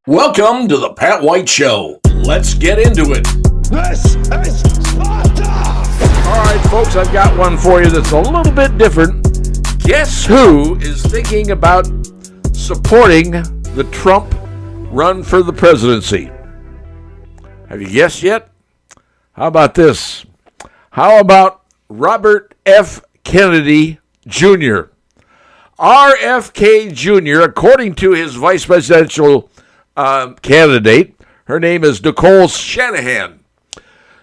Welcome to the Pat White Show. Let's get into it. This is Sparta! All right, folks, I've got one for you that's a little bit different. Guess who is thinking about supporting the Trump run for the presidency? Have you guessed yet? How about this? How about Robert F. Kennedy Jr.? RFK Jr., according to his vice presidential candidate, her name is Nicole Shanahan.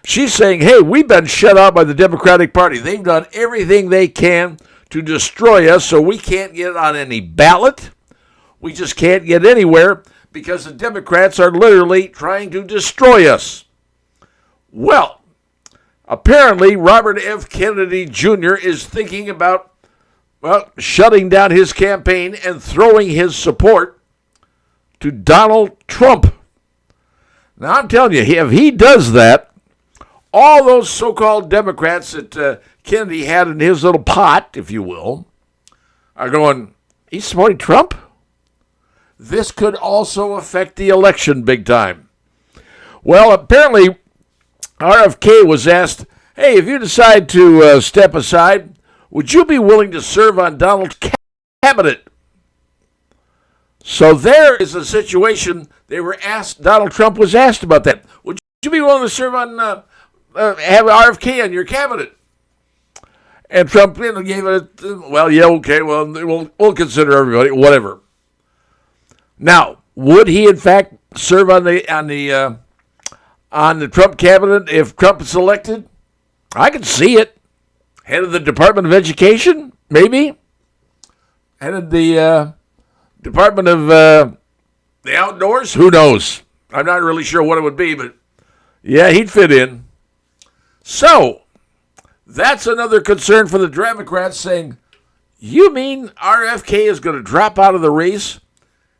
She's saying, hey, we've been shut out by the Democratic Party. They've done everything they can to destroy us, so we can't get on any ballot. We just can't get anywhere because the Democrats are literally trying to destroy us. Well, apparently Robert F. Kennedy Jr. is thinking about, shutting down his campaign and throwing his support to Donald Trump. Now, I'm telling you, if he does that, all those so-called Democrats that Kennedy had in his little pot, if you will, are going, he's supporting Trump? This could also affect the election big time. Well, apparently, RFK was asked, hey, if you decide to step aside, would you be willing to serve on Donald's cabinet? So there is a situation. They were asked, Donald Trump was asked about that. Would you be willing to serve on, have RFK on your cabinet? And Trump gave it, okay, we'll consider everybody, whatever. Now, would he in fact serve on the Trump cabinet if Trump is elected? I can see it. Head of the Department of Education, maybe. Head of the Department of the Outdoors? Who knows? I'm not really sure what it would be, but yeah, he'd fit in. So, that's another concern for the Democrats saying, you mean RFK is going to drop out of the race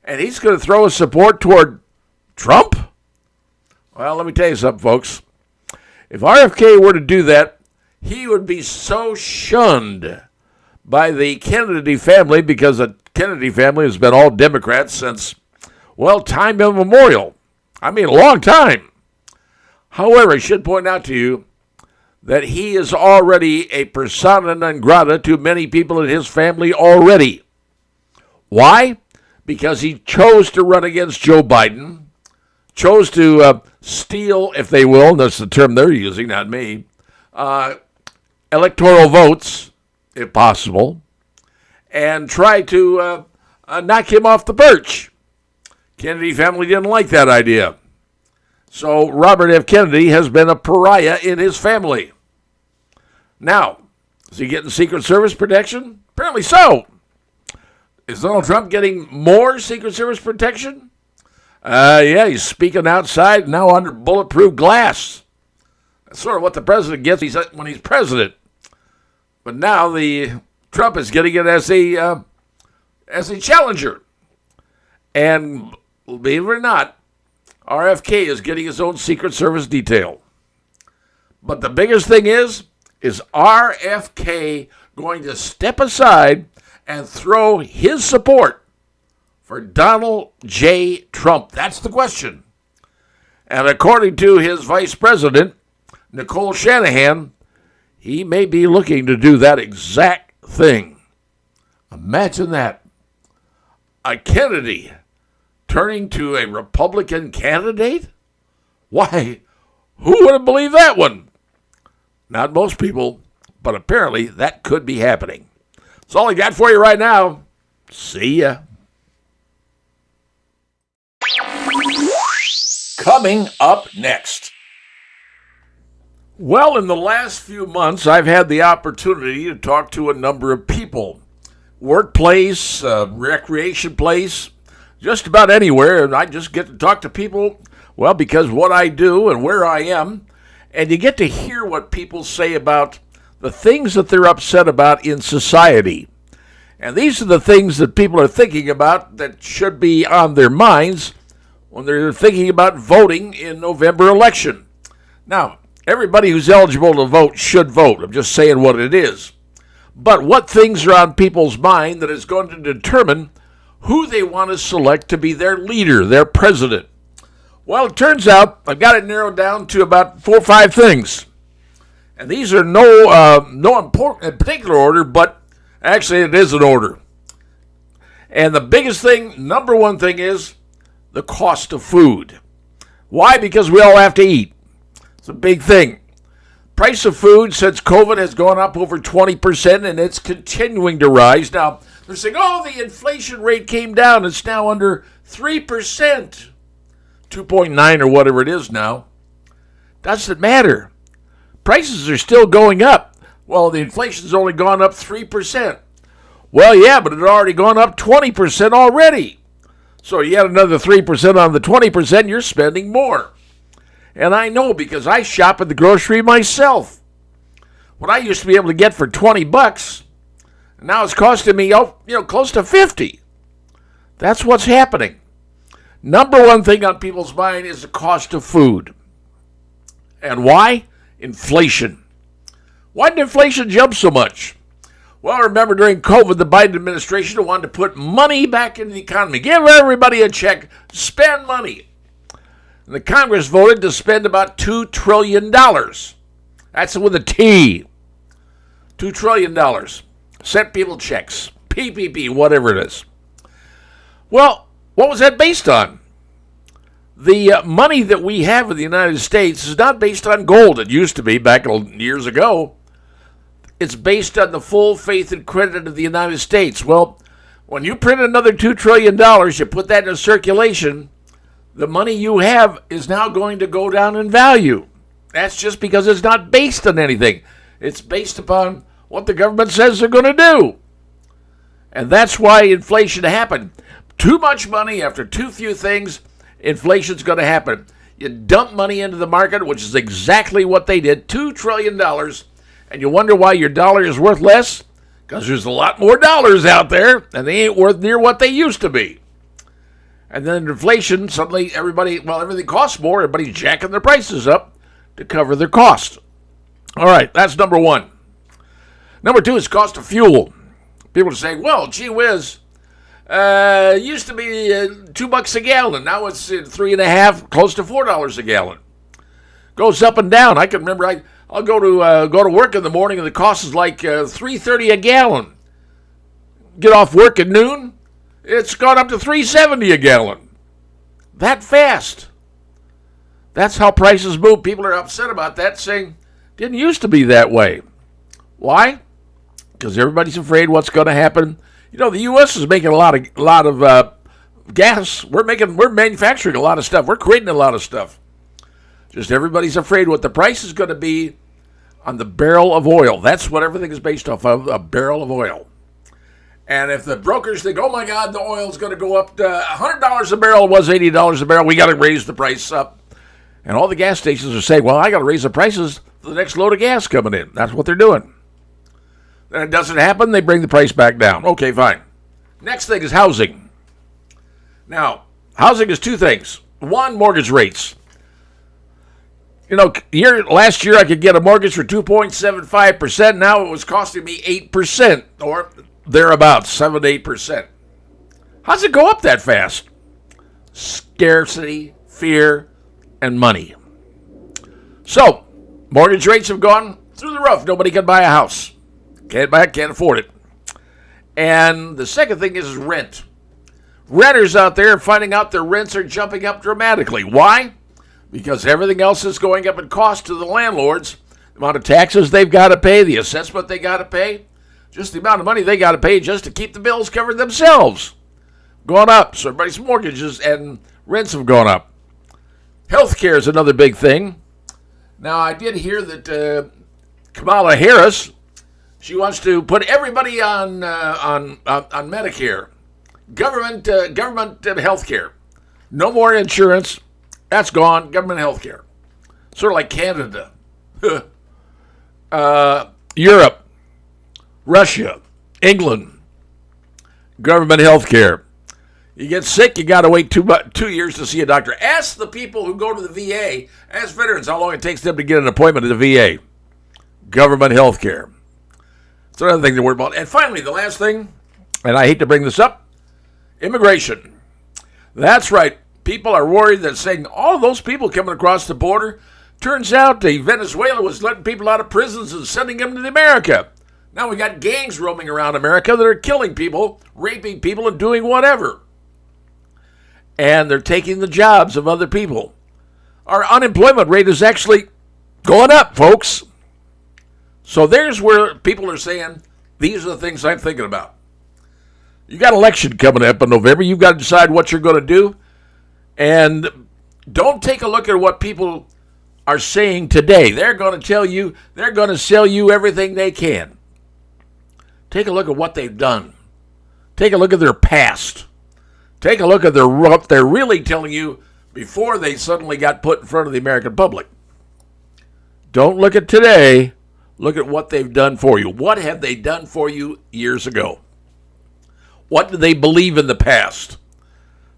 and he's going to throw his support toward Trump? Well, let me tell you something, folks. If RFK were to do that, he would be so shunned by the Kennedy family because the Kennedy family has been all Democrats since, time immemorial. I mean, a long time. However, I should point out to you that he is already a persona non grata to many people in his family already. Why? Because he chose to run against Joe Biden, chose to steal, if they will, and that's the term they're using, not me, electoral votes, if possible, and try to knock him off the perch. Kennedy family didn't like that idea. So Robert F. Kennedy has been a pariah in his family. Now, is he getting Secret Service protection? Apparently so. Is Donald Trump getting more Secret Service protection? Yeah, he's speaking outside now under bulletproof glass. That's sort of what the president gets when he's president. But now Trump is getting it as a challenger. And believe it or not, RFK is getting his own Secret Service detail. But the biggest thing is RFK going to step aside and throw his support for Donald J. Trump? That's the question. And according to his vice president, Nicole Shanahan, he may be looking to do that exact thing. Imagine that. A Kennedy turning to a Republican candidate? Why, who would have believed that one? Not most people, but apparently that could be happening. That's all I got for you right now. See ya. Coming up next. Well, in the last few months, I've had the opportunity to talk to a number of people. Workplace, recreation place, just about anywhere. And I just get to talk to people, because what I do and where I am. And you get to hear what people say about the things that they're upset about in society. And these are the things that people are thinking about that should be on their minds when they're thinking about voting in November election. Now, everybody who's eligible to vote should vote. I'm just saying what it is. but what things are on people's mind that is going to determine who they want to select to be their leader, their president. Well, it turns out I've got it narrowed down to about 4 or 5 things. And these are no important in particular order, but actually it is an order. And the biggest thing, number one thing, is the cost of food. Why? Because we all have to eat. It's a big thing. Price of food since COVID has gone up over 20%, and it's continuing to rise. Now, they're saying, oh, the inflation rate came down. It's now under 3%. 2.9 or whatever it is now. Doesn't matter. Prices are still going up. Well, the inflation's only gone up 3%. Well, yeah, but it had already gone up 20% already. So you add another 3% on the 20%, you're spending more. And I know because I shop at the grocery myself. What I used to be able to get for $20, now it's costing me close to 50. That's what's happening. Number one thing on people's mind is the cost of food. And why? Inflation. Why did inflation jump so much? Well, remember during COVID, the Biden administration wanted to put money back into the economy. Give everybody a check. Spend money. And the Congress voted to spend about $2 trillion. That's with a T. $2 trillion. Sent people checks. PPP, whatever it is. Well, what was that based on? The money that we have in the United States is not based on gold. It used to be back years ago. It's based on the full faith and credit of the United States. Well, when you print another $2 trillion, you put that in circulation, the money you have is now going to go down in value. That's just because it's not based on anything. It's based upon what the government says they're going to do. And that's why inflation happened. Too much money after too few things, inflation's going to happen. You dump money into the market, which is exactly what they did, $2 trillion, and you wonder why your dollar is worth less? Because there's a lot more dollars out there, and they ain't worth near what they used to be. And then inflation, suddenly everything costs more. Everybody's jacking their prices up to cover their cost. All right, that's number one. Number two is cost of fuel. People are saying, well, gee whiz, used to be $2 a gallon. Now it's $3.50, close to $4 a gallon. Goes up and down. I can remember I'll go to work in the morning and the cost is like $3.30 a gallon. Get off work at noon, it's gone up to $3.70 a gallon. That fast. That's how prices move. People are upset about that, saying didn't used to be that way. Why? Because everybody's afraid what's going to happen. You know, the U.S. is making a lot of gas. We're manufacturing a lot of stuff. We're creating a lot of stuff. Just everybody's afraid what the price is going to be on the barrel of oil. That's what everything is based off of, a barrel of oil. And if the brokers think, oh my God, the oil's going to go up to $100 a barrel, it was $80 a barrel, we got to raise the price up. And all the gas stations are saying, well, I got to raise the prices for the next load of gas coming in. That's what they're doing. Then it doesn't happen, they bring the price back down. Okay, fine. Next thing is housing. Now, housing is two things. One, mortgage rates. You know, last year I could get a mortgage for 2.75%. Now it was costing me 8% or thereabouts, 7 to 8%. How's it go up that fast? Scarcity, fear, and money. So, mortgage rates have gone through the roof. Nobody can buy a house. Can't afford it. And the second thing is rent. Renters out there are finding out their rents are jumping up dramatically. Why? Because everything else is going up in cost to the landlords. The amount of taxes they've got to pay, the assessment they got to pay, just the amount of money they got to pay just to keep the bills covered themselves. Gone up. So everybody's mortgages and rents have gone up. Healthcare is another big thing. Now, I did hear that Kamala Harris, she wants to put everybody on Medicare, government health care. No more insurance. That's gone. Government health care. Sort of like Canada, Europe, Russia, England. Government health care. You get sick, you got to wait 2 years to see a doctor. Ask the people who go to the VA, ask veterans how long it takes them to get an appointment at the VA. Government health care. It's another thing to worry about. And finally, the last thing, and I hate to bring this up, immigration. That's right. People are worried that saying all those people coming across the border, turns out Venezuela was letting people out of prisons and sending them to America. Now we got gangs roaming around America that are killing people, raping people, and doing whatever. And they're taking the jobs of other people. Our unemployment rate is actually going up, folks. So there's where people are saying, these are the things I'm thinking about. You got election coming up in November. You've got to decide what you're going to do. And don't take a look at what people are saying today. They're going to tell you, they're going to sell you everything they can. Take a look at what they've done. Take a look at their past. Take a look at what they're really telling you before they suddenly got put in front of the American public. Don't look at today. Look at what they've done for you. What have they done for you years ago? What do they believe in the past?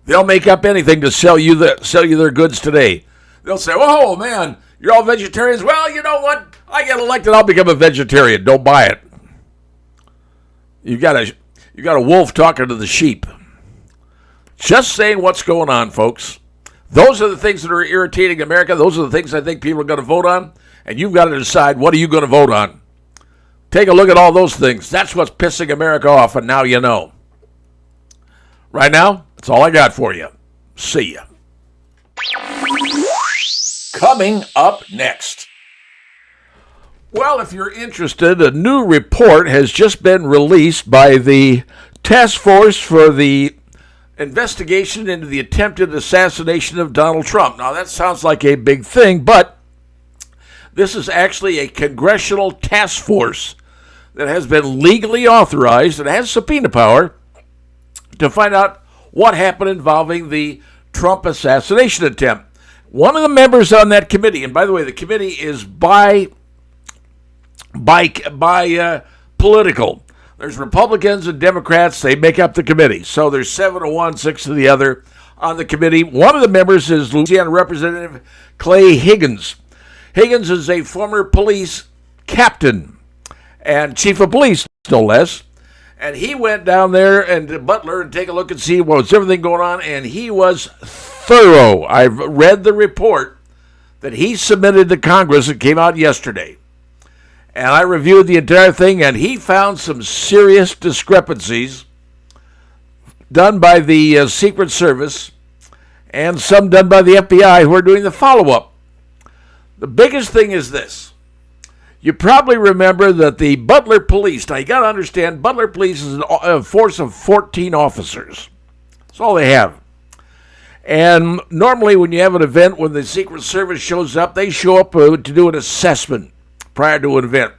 They'll make up anything to sell you their goods today. They'll say, "Oh man, you're all vegetarians." Well, you know what? I get elected, I'll become a vegetarian. Don't buy it. You got a wolf talking to the sheep. Just saying what's going on, folks. Those are the things that are irritating America. Those are the things I think people are going to vote on. And you've got to decide, what are you going to vote on? Take a look at all those things. That's what's pissing America off, and now you know. Right now, that's all I got for you. See ya. Coming up next. Well, if you're interested, a new report has just been released by the task force for the investigation into the attempted assassination of Donald Trump. Now, that sounds like a big thing, but this is actually a congressional task force that has been legally authorized and has subpoena power to find out what happened involving the Trump assassination attempt. One of the members on that committee, and by the way, the committee is by political. There's Republicans and Democrats. They make up the committee. So there's 7 to 1, 6 to the other on the committee. One of the members is Louisiana Representative Clay Higgins. Higgins is a former police captain and chief of police, no less. And he went down there and to Butler and take a look and see what's everything going on. And he was thorough. I've read the report that he submitted to Congress. It came out yesterday. And I reviewed the entire thing, and he found some serious discrepancies done by the Secret Service and some done by the FBI who are doing the follow-up. The biggest thing is this. You probably remember that the Butler Police, now you got to understand, Butler Police is a force of 14 officers. That's all they have. And normally when you have an event, when the Secret Service shows up, they show up to do an assessment prior to an event.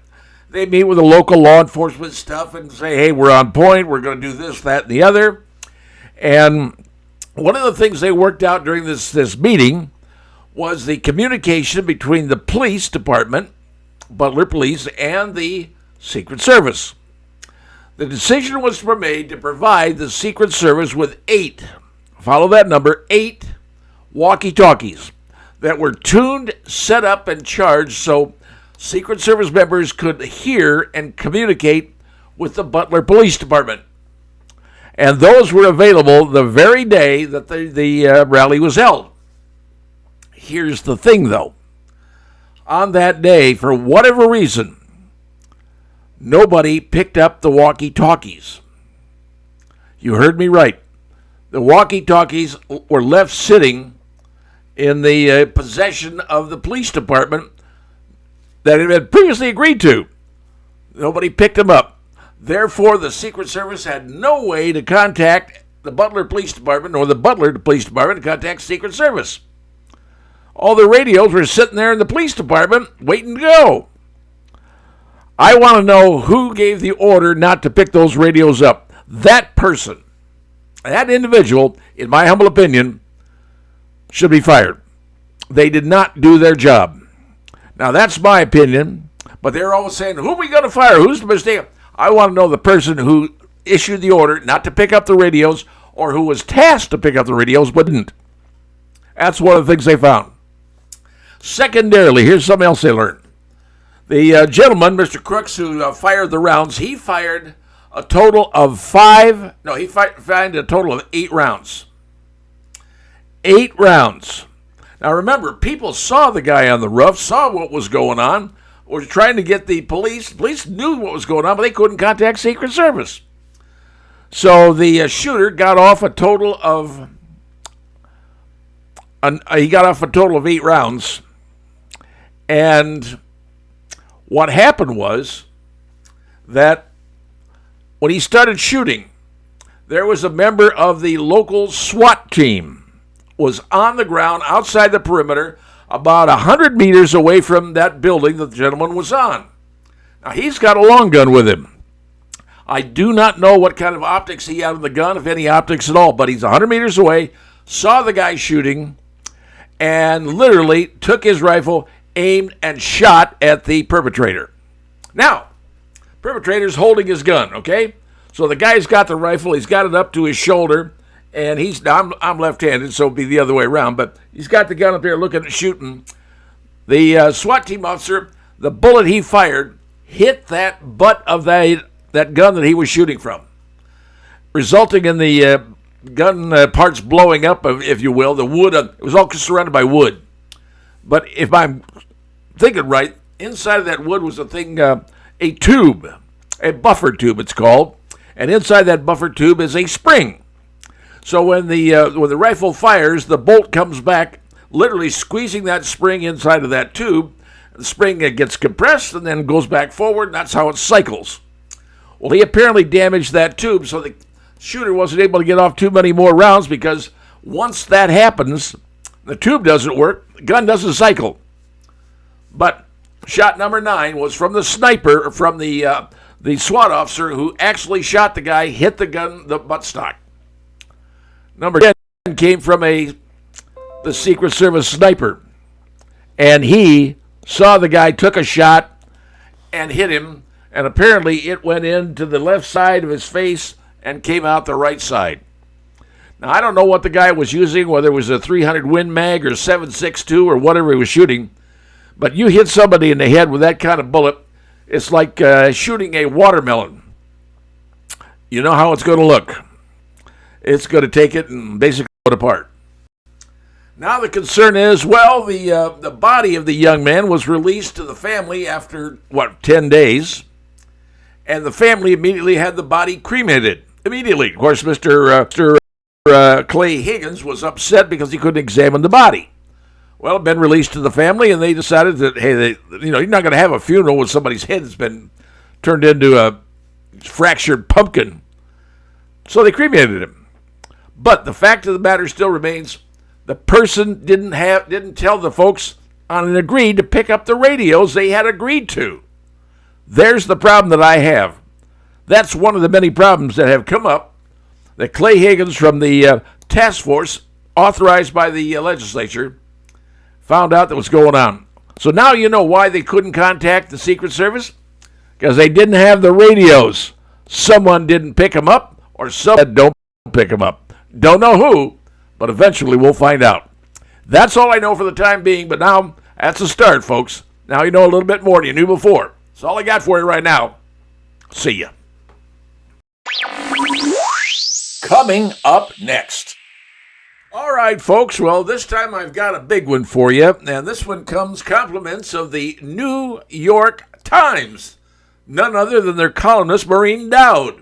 They meet with the local law enforcement stuff and say, hey, we're on point, we're going to do this, that, and the other. And one of the things they worked out during this meeting was the communication between the police department, Butler Police, and the Secret Service. The decision was made to provide the Secret Service with 8, follow that number, 8 walkie-talkies that were tuned, set up, and charged so Secret Service members could hear and communicate with the Butler Police Department. And those were available the very day that the rally was held. Here's the thing, though. On that day, for whatever reason, nobody picked up the walkie-talkies. You heard me right. The walkie-talkies were left sitting in the possession of the police department that had been previously agreed to. Nobody picked them up. Therefore, the Secret Service had no way to contact the Butler Police Department or the Butler Police Department to contact Secret Service. All the radios were sitting there in the police department waiting to go. I want to know who gave the order not to pick those radios up. That person, that individual, in my humble opinion, should be fired. They did not do their job. Now, that's my opinion, but they're always saying, who are we going to fire? Who's the mistake? I want to know the person who issued the order not to pick up the radios or who was tasked to pick up the radios but didn't. That's one of the things they found. Secondarily, here's something else they learned. The gentleman, Mr. Crooks, who fired the rounds, he fired a total of fired a total of 8 rounds. 8 rounds. Now remember, people saw the guy on the roof, saw what was going on, were trying to get the police. The police knew what was going on, but they couldn't contact Secret Service. So the shooter got off a total of 8 rounds. And what happened was that when he started shooting, there was a member of the local SWAT team was on the ground outside the perimeter about 100 meters away from that building that the gentleman was on. Now, he's got a long gun with him. I do not know what kind of optics he had on the gun, if any optics at all, but he's 100 meters away, saw the guy shooting, and literally took his rifle, aimed, and shot at the perpetrator. Now, perpetrator's holding his gun, okay? So the guy's got the rifle, he's got it up to his shoulder, and I'm left-handed, so it'll be the other way around, but he's got the gun up there looking at shooting. The SWAT team officer, the bullet he fired, hit that butt of that gun that he was shooting from, resulting in the gun parts blowing up, if you will. The wood, it was all surrounded by wood. But if I'm thinking right, inside of that wood was a tube, a buffer tube it's called, and inside that buffer tube is a spring. So when the rifle fires, the bolt comes back, literally squeezing that spring inside of that tube. The spring gets compressed and then goes back forward, and that's how it cycles. Well, he apparently damaged that tube, so the shooter wasn't able to get off too many more rounds, because once that happens, the tube doesn't work, the gun doesn't cycle. But shot number 9 was from the sniper, from the SWAT officer who actually shot the guy, hit the gun, the buttstock. Number 10 came from the Secret Service sniper, and he saw the guy, took a shot, and hit him, and apparently it went into the left side of his face and came out the right side. Now, I don't know what the guy was using, whether it was a 300 Win Mag or 7.62 or whatever he was shooting, but you hit somebody in the head with that kind of bullet, it's like shooting a watermelon. You know how it's going to look. It's going to take it and basically put it apart. Now the concern is, well, the body of the young man was released to the family after, 10 days, and the family immediately had the body cremated. Immediately. Of course, Mr. Clay Higgins was upset because he couldn't examine the body. Well, it had been released to the family, and they decided that, hey, you're not going to have a funeral when somebody's head has been turned into a fractured pumpkin. So they cremated him. But the fact of the matter still remains, the person didn't tell the folks on an agreed to pick up the radios they had agreed to. There's the problem that I have. That's one of the many problems that have come up, that Clay Higgins from the task force authorized by the legislature found out that was going on. So now you know why they couldn't contact the Secret Service? Because they didn't have the radios. Someone didn't pick them up, or someone don't pick them up. Don't know who, but eventually we'll find out. That's all I know for the time being, but now that's a start, folks. Now you know a little bit more than you knew before. That's all I got for you right now. See ya. Coming up next. All right, folks. Well, this time I've got a big one for you, and this one comes compliments of the New York Times. None other than their columnist, Maureen Dowd.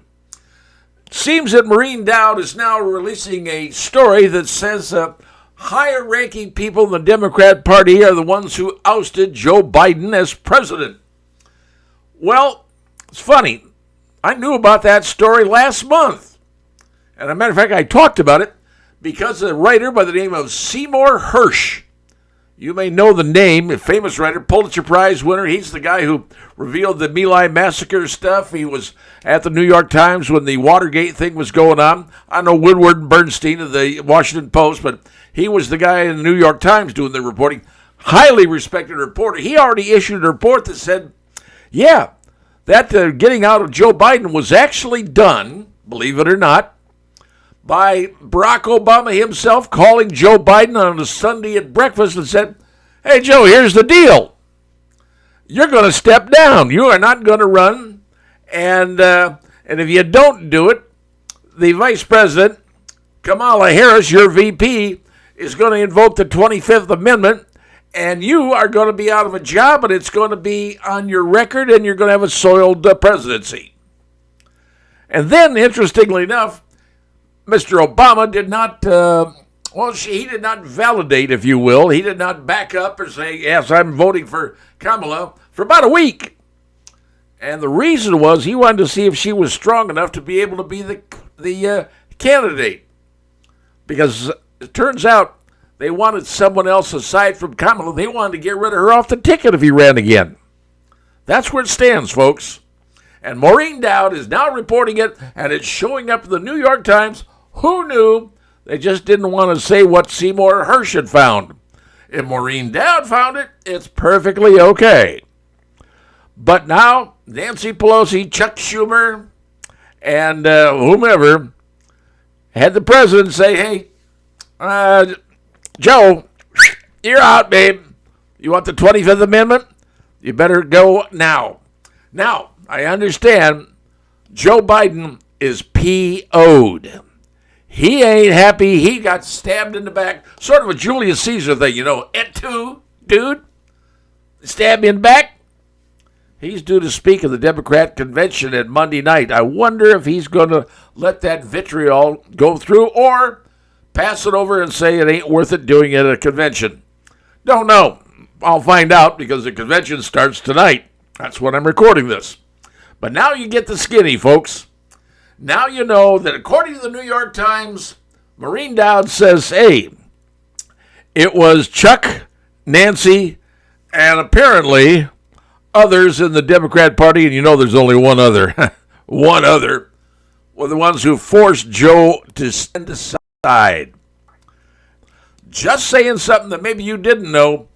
Seems that Maureen Dowd is now releasing a story that says higher-ranking people in the Democrat Party are the ones who ousted Joe Biden as president. Well, it's funny. I knew about that story last month. And as a matter of fact, I talked about it because a writer by the name of Seymour Hersh. You may know the name, a famous writer, Pulitzer Prize winner. He's the guy who revealed the My Lai massacre stuff. He was at the New York Times when the Watergate thing was going on. I know Woodward and Bernstein of the Washington Post, but he was the guy in the New York Times doing the reporting. Highly respected reporter. He already issued a report that said, yeah, that getting out of Joe Biden was actually done, believe it or not, by Barack Obama himself calling Joe Biden on a Sunday at breakfast and said, hey, Joe, here's the deal. you're going to step down. You are not going to run. And if you don't do it, the vice president, Kamala Harris, your VP, is going to invoke the 25th Amendment, and you are going to be out of a job, and it's going to be on your record, and you're going to have a soiled presidency. And then, interestingly enough, Mr. Obama did not, he did not validate, if you will. He did not back up or say, yes, I'm voting for Kamala for about a week. And the reason was he wanted to see if she was strong enough to be able to be the candidate. Because it turns out they wanted someone else aside from Kamala. They wanted to get rid of her off the ticket if he ran again. That's where it stands, folks. And Maureen Dowd is now reporting it, and it's showing up in the New York Times. Who knew? They just didn't want to say what Seymour Hersh had found. If Maureen Dowd found it, it's perfectly okay. But now, Nancy Pelosi, Chuck Schumer, and whomever had the president say, hey, Joe, you're out, babe. You want the 25th Amendment? You better go now. Now, I understand Joe Biden is PO'd. He ain't happy. He got stabbed in the back. Sort of a Julius Caesar thing, Et tu, dude? Stab me in the back? He's due to speak at the Democrat convention at Monday night. I wonder if he's going to let that vitriol go through or pass it over and say it ain't worth it doing it at a convention. Don't know. I'll find out because the convention starts tonight. That's when I'm recording this. But now you get the skinny, folks. Now you know that according to the New York Times, Maureen Dowd says, hey, it was Chuck, Nancy, and apparently others in the Democrat Party, and there's only one other, were the ones who forced Joe to stand aside. Just saying something that maybe you didn't know,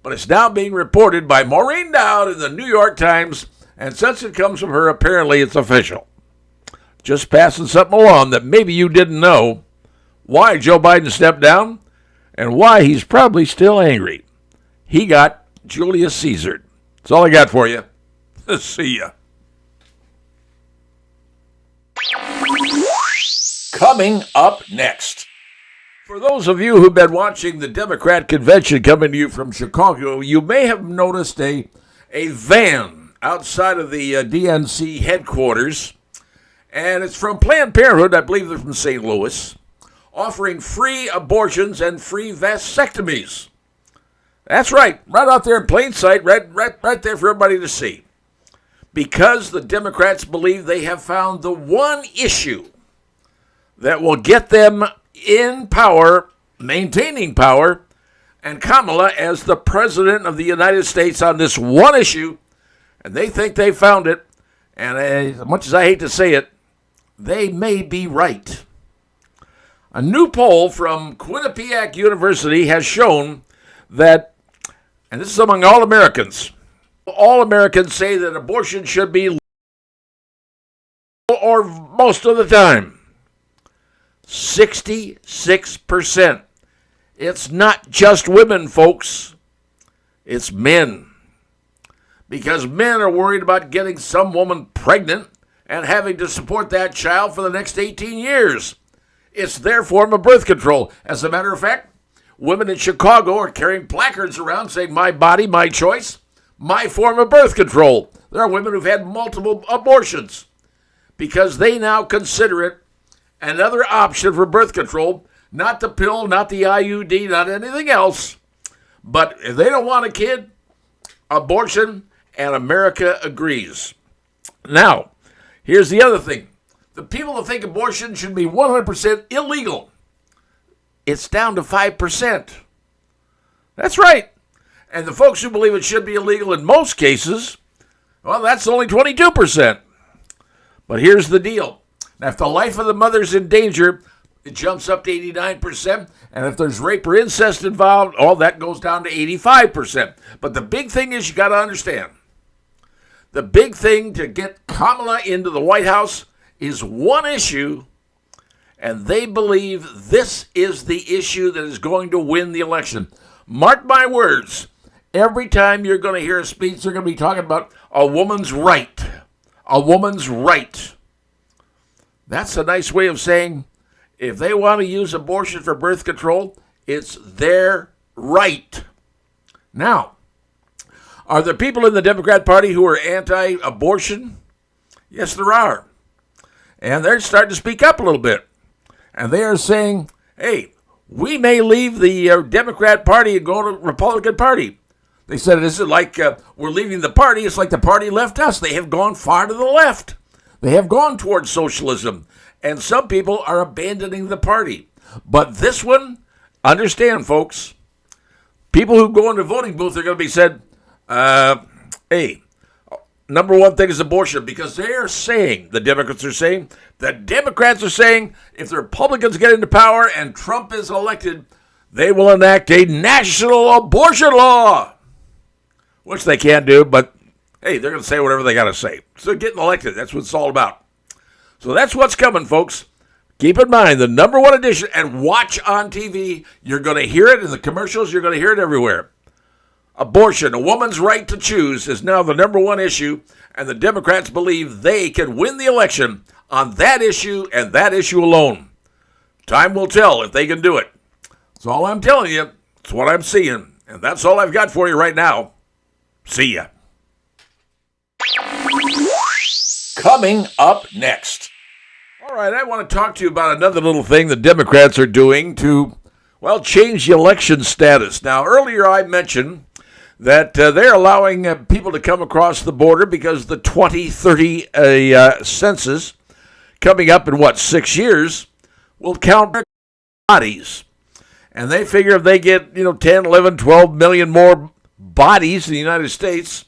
but it's now being reported by Maureen Dowd in the New York Times, and since it comes from her, apparently it's official. Just passing something along that maybe you didn't know, why Joe Biden stepped down, and why he's probably still angry. He got Julius Caesared. That's all I got for you. See ya. Coming up next. For those of you who've been watching the Democrat convention coming to you from Chicago, you may have noticed a van outside of the DNC headquarters, and it's from Planned Parenthood, I believe they're from St. Louis, offering free abortions and free vasectomies. That's right out there in plain sight, right there for everybody to see. Because the Democrats believe they have found the one issue that will get them in power, maintaining power, and Kamala as the president of the United States on this one issue, and they think they found it, and as much as I hate to say it, they may be right. A new poll from Quinnipiac University has shown that, and this is among all Americans say that abortion should be legal or most of the time. 66%. It's not just women, folks. It's men. Because men are worried about getting some woman pregnant and having to support that child for the next 18 years. It's their form of birth control. As a matter of fact, women in Chicago are carrying placards around saying, my body, my choice, my form of birth control. There are women who've had multiple abortions because they now consider it another option for birth control, not the pill, not the IUD, not anything else. But if they don't want a kid, abortion, and America agrees. Now, here's the other thing. The people that think abortion should be 100% illegal, it's down to 5%. That's right. And the folks who believe it should be illegal in most cases, well, that's only 22%. But here's the deal. Now, if the life of the mother's in danger, it jumps up to 89%. And if there's rape or incest involved, all that goes down to 85%. But the big thing is you got to understand. The big thing to get Kamala into the White House is one issue, and they believe this is the issue that is going to win the election. Mark my words, Every time you're going to hear a speech, they're going to be talking about a woman's right. A woman's right. That's a nice way of saying if they want to use abortion for birth control, it's their right. Now, are there people in the Democrat Party who are anti-abortion? Yes, there are. And they're starting to speak up a little bit. And they are saying, hey, we may leave the Democrat Party and go to the Republican Party. They said it isn't like we're leaving the party. It's like the party left us. They have gone far to the left. They have gone towards socialism. And some people are abandoning the party. But this one, understand, folks, people who go into the voting booth are going to be said, hey, number one thing is abortion, because they are saying, the Democrats are saying if the Republicans get into power and Trump is elected, they will enact a national abortion law, which they can't do, but hey, they're going to say whatever they got to say. So getting elected, that's what it's all about. So that's what's coming, folks. Keep in mind, the number one edition, and watch on TV, you're going to hear it in the commercials, you're going to hear it everywhere. Abortion, a woman's right to choose, is now the number one issue, and the Democrats believe they can win the election on that issue and that issue alone. Time will tell if they can do it. That's all I'm telling you. It's what I'm seeing, and that's all I've got for you right now. See ya. Coming up next. All right, I want to talk to you about another little thing the Democrats are doing to, well, change the election status. Now, earlier I mentioned that they're allowing people to come across the border because the 2030 census coming up in, 6 years, will count bodies. And they figure if they get, 10, 11, 12 million more bodies in the United States,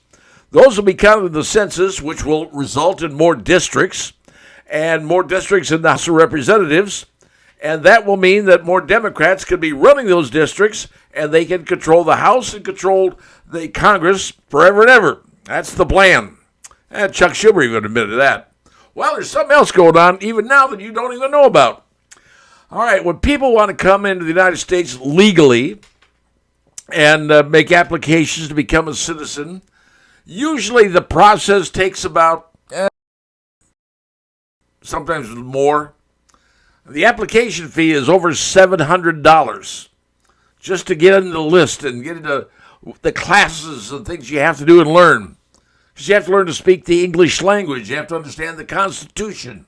those will be counted in the census, which will result in more districts and more districts in the House of Representatives. And that will mean that more Democrats can be running those districts, and they can control the House and control the Congress forever and ever. That's the plan. And Chuck Schumer even admitted that. Well, there's something else going on even now that you don't even know about. All right, when people want to come into the United States legally and make applications to become a citizen, usually the process takes about, sometimes more. The application fee is over $700 just to get into the list and get into the classes and things you have to do and learn. Because you have to learn to speak the English language. You have to understand the Constitution,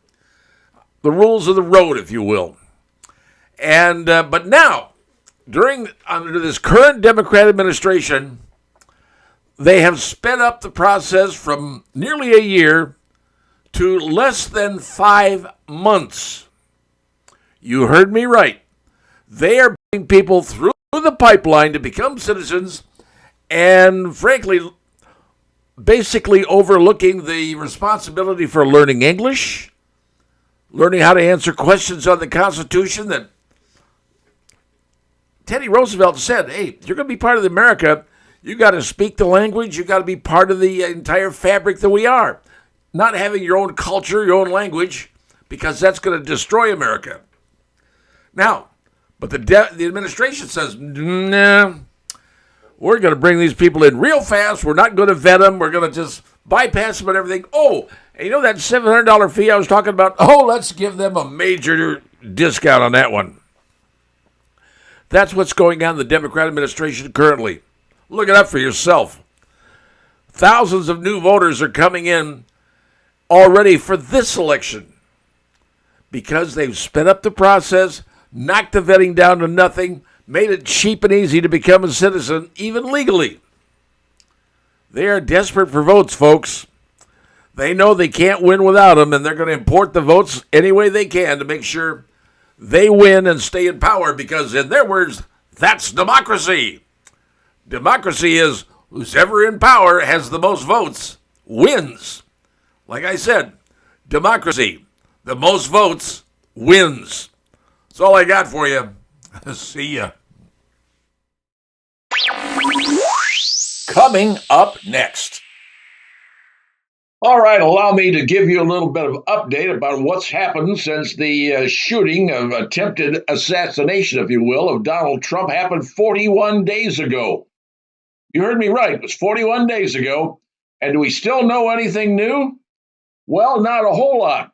the rules of the road, if you will. And but now, under this current Democrat administration, they have sped up the process from nearly a year to less than 5 months. You heard me right. They are putting people through the pipeline to become citizens and, frankly, basically overlooking the responsibility for learning English, learning how to answer questions on the Constitution that Teddy Roosevelt said, hey, you're going to be part of America. You got to speak the language. You got to be part of the entire fabric that we are. Not having your own culture, your own language, because that's going to destroy America. Now, but the administration says, no, we're going to bring these people in real fast. We're not going to vet them. We're going to just bypass them and everything. Oh, and that $700 fee I was talking about? Oh, let's give them a major discount on that one. That's what's going on in the Democrat administration currently. Look it up for yourself. Thousands of new voters are coming in already for this election because they've sped up the process, knocked the vetting down to nothing, made it cheap and easy to become a citizen, even legally. They are desperate for votes, folks. They know they can't win without them, and they're going to import the votes any way they can to make sure they win and stay in power because, in their words, that's democracy. Democracy is who's ever in power has the most votes wins. Like I said, democracy, the most votes wins. That's all I got for you. See ya. Coming up next. All right, allow me to give you a little bit of update about what's happened since the shooting of attempted assassination, if you will, of Donald Trump happened 41 days ago. You heard me right. It was 41 days ago. And do we still know anything new? Well, not a whole lot.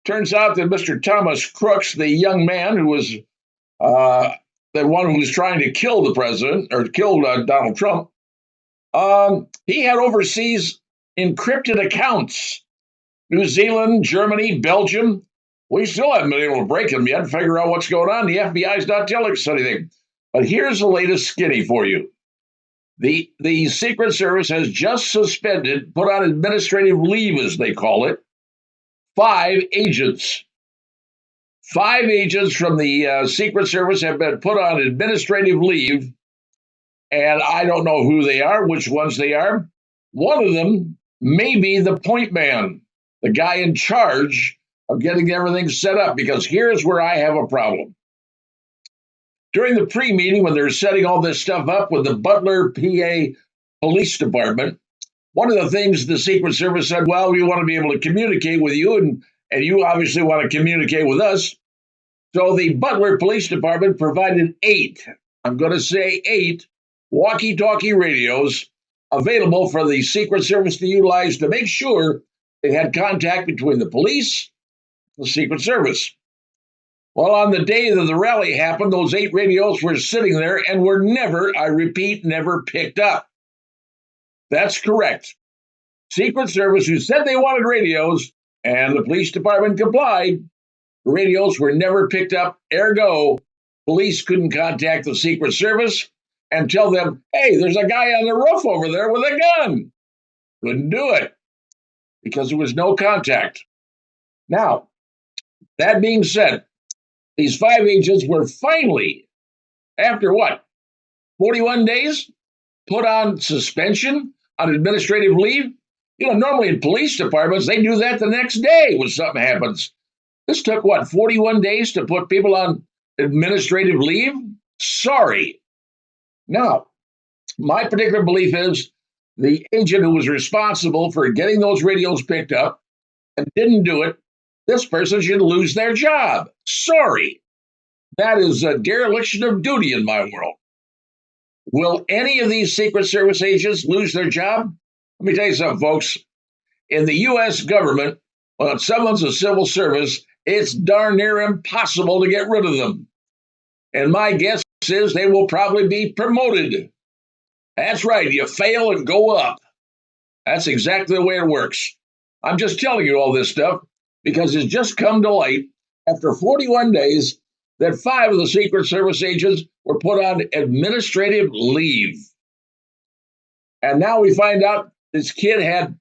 Turns out that Mr. Thomas Crooks, the young man who was the one who was trying to kill the president or kill Donald Trump, he had overseas encrypted accounts. New Zealand, Germany, Belgium. We still haven't been able to break them yet and figure out what's going on. The FBI's not telling us anything. But here's the latest skinny for you. The Secret Service has just suspended, put on administrative leave, as they call it, 5 agents. 5 agents from the Secret Service have been put on administrative leave, and I don't know who they are, which ones they are. One of them may be the point man, the guy in charge of getting everything set up, because here's where I have a problem. During the pre-meeting, when they're setting all this stuff up with the Butler, PA Police Department, one of the things the Secret Service said, well, we want to be able to communicate with you, and you obviously want to communicate with us. So the Butler Police Department provided 8, I'm going to say 8, walkie-talkie radios available for the Secret Service to utilize to make sure they had contact between the police and the Secret Service. Well, on the day that the rally happened, those 8 radios were sitting there and were never, I repeat, never picked up. That's correct. Secret Service, who said they wanted radios, and the police department complied, the radios were never picked up. Ergo, police couldn't contact the Secret Service and tell them, hey, there's a guy on the roof over there with a gun. Couldn't do it because there was no contact. Now, that being said, these 5 agents were finally, after what, 41 days, put on suspension, on administrative leave. You know, normally in police departments, they do that the next day when something happens. This took, what, 41 days to put people on administrative leave? Sorry. Now, my particular belief is the agent who was responsible for getting those radios picked up and didn't do it, this person should lose their job. Sorry. That is a dereliction of duty in my world. Will any of these Secret Service agents lose their job? Let me tell you something, folks. In the U.S. government, when someone's a civil service, it's darn near impossible to get rid of them. And my guess is they will probably be promoted. That's right. You fail and go up. That's exactly the way it works. I'm just telling you all this stuff because it's just come to light after 41 days that 5 of the Secret Service agents were put on administrative leave. And now we find out this kid had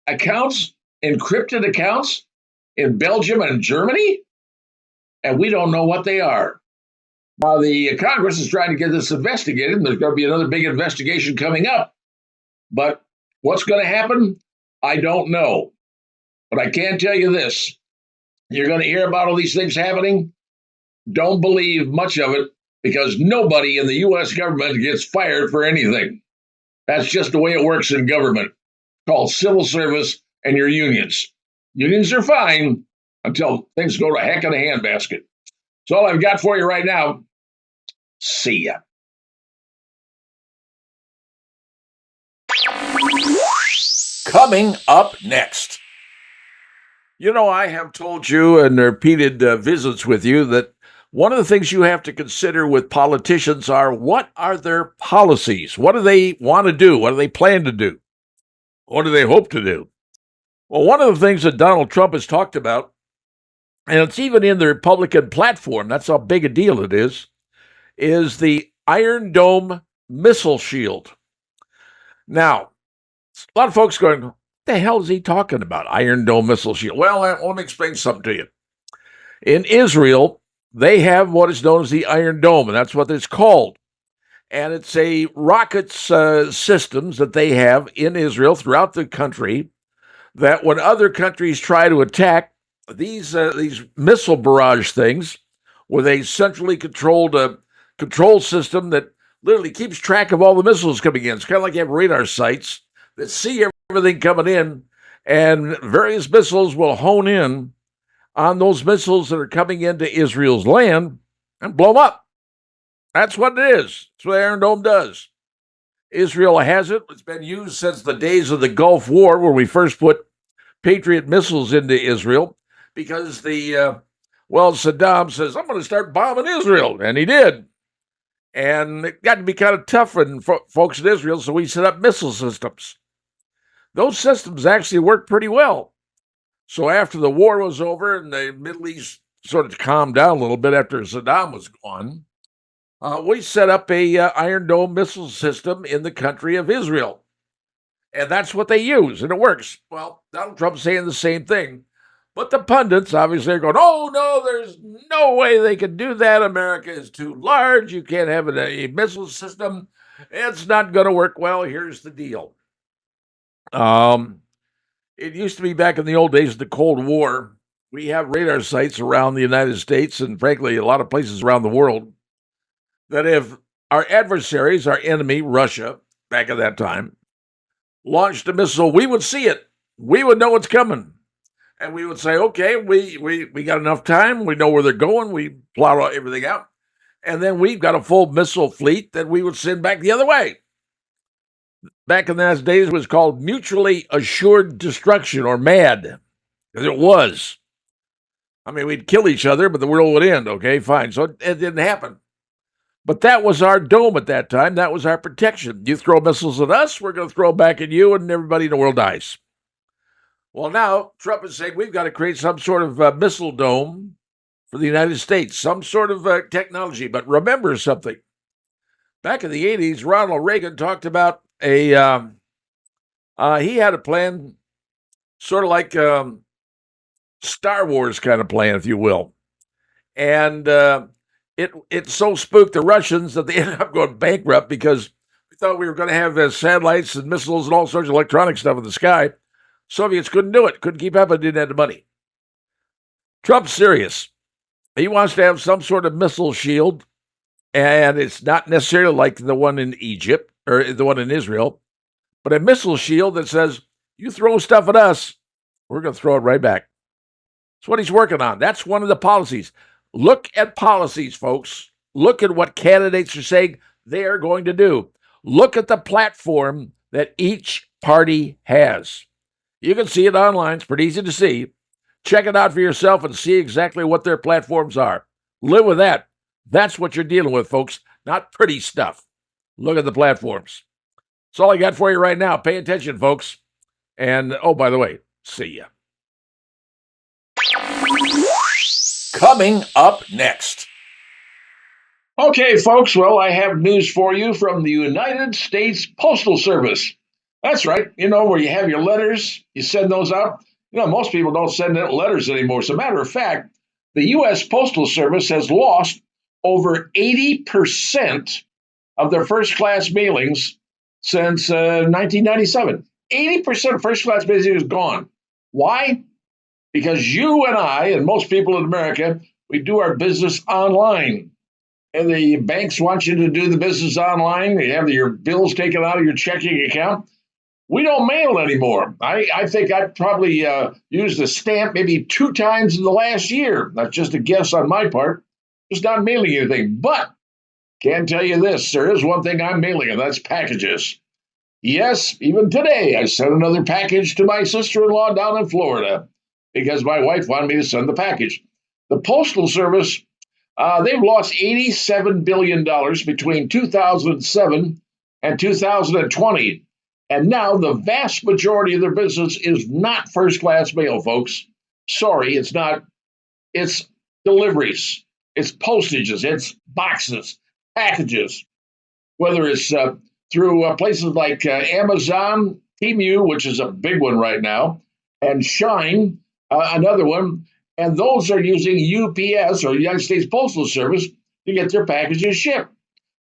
accounts, encrypted accounts in Belgium and Germany, and we don't know what they are. Now, the Congress is trying to get this investigated, and there's going to be another big investigation coming up. But what's going to happen? I don't know. But I can tell you this. You're going to hear about all these things happening. Don't believe much of it because nobody in the U.S. government gets fired for anything. That's just the way it works in government. It's called civil service and your unions. Unions are fine until things go to heck in a handbasket. That's all I've got for you right now. See ya. Coming up next. You know, I have told you in repeated visits with you that one of the things you have to consider with politicians are what are their policies? What do they want to do? What do they plan to do? What do they hope to do? Well, one of the things that Donald Trump has talked about, and it's even in the Republican platform, that's how big a deal it is the Iron Dome missile shield. Now, a lot of folks going, what the hell is he talking about, Iron Dome missile shield? Well, let me explain something to you. In Israel, they have what is known as the Iron Dome, and that's what it's called. And it's a rocket systems that they have in Israel throughout the country that when other countries try to attack, these missile barrage things with a centrally controlled control system that literally keeps track of all the missiles coming in. It's kind of like you have radar sites that see everything coming in, and various missiles will hone in on those missiles that are coming into Israel's land and blow them up. That's what it is. That's what Iron Dome does. Israel has it. It's been used since the days of the Gulf War, where we first put Patriot missiles into Israel, because Saddam says, I'm going to start bombing Israel. And he did. And it got to be kind of tough on folks in Israel, so we set up missile systems. Those systems actually worked pretty well. So after the war was over and the Middle East sort of calmed down a little bit after Saddam was gone, we set up a Iron Dome missile system in the country of Israel. And that's what they use, and it works. Well, Donald Trump's saying the same thing. But the pundits obviously are going, oh, no, there's no way they can do that. America is too large. You can't have a missile system. It's not going to work. Well, here's the deal. It used to be back in the old days of the Cold War. We have radar sites around the United States and, frankly, a lot of places around the world that if our adversaries, our enemy, Russia, back at that time, launched a missile, we would see it. We would know it's coming. And we would say, okay, we got enough time. We know where they're going. We plot everything out. And then we've got a full missile fleet that we would send back the other way. Back in those days, it was called mutually assured destruction, or MAD, because it was. I mean, we'd kill each other, but the world would end. Okay, fine. So it didn't happen. But that was our dome at that time. That was our protection. You throw missiles at us, we're going to throw back at you, and everybody in the world dies. Well, now Trump is saying we've got to create some sort of missile dome for the United States, some sort of technology. But remember something. Back in the 80s, Ronald Reagan talked about he had a plan sort of like Star Wars kind of plan, if you will. And it so spooked the Russians that they ended up going bankrupt because we thought we were going to have satellites and missiles and all sorts of electronic stuff in the sky. Soviets couldn't do it, couldn't keep up, and didn't have the money. Trump's serious. He wants to have some sort of missile shield, and it's not necessarily like the one in Egypt or the one in Israel, but a missile shield that says, you throw stuff at us, we're going to throw it right back. That's what he's working on. That's one of the policies. Look at policies, folks. Look at what candidates are saying they are going to do. Look at the platform that each party has. You can see it online. It's pretty easy to see. Check it out for yourself and see exactly what their platforms are. Live with that. That's what you're dealing with, folks. Not pretty stuff. Look at the platforms. That's all I got for you right now. Pay attention, folks. And, oh, by the way, see ya. Coming up next. Okay, folks, well, I have news for you from the United States Postal Service. That's right. You know, where you have your letters, you send those out. You know, most people don't send out letters anymore. As a matter of fact, the U.S. Postal Service has lost over 80% of their first-class mailings since 1997. 80% of first-class mailings is gone. Why? Because you and I, and most people in America, we do our business online. And the banks want you to do the business online. You have your bills taken out of your checking account. We don't mail anymore. I think I probably used a stamp maybe 2 times in the last year. That's just a guess on my part. Just not mailing anything. But can tell you this, there is one thing I'm mailing, and that's packages. Yes, even today I sent another package to my sister-in-law down in Florida because my wife wanted me to send the package. The Postal Service, they've lost $87 billion between 2007 and 2020. And now the vast majority of their business is not first-class mail, folks. Sorry, it's not. It's deliveries. It's postages. It's boxes, packages. Whether it's through places like Amazon, Temu, which is a big one right now, and Shine, another one. And those are using UPS, or United States Postal Service, to get their packages shipped.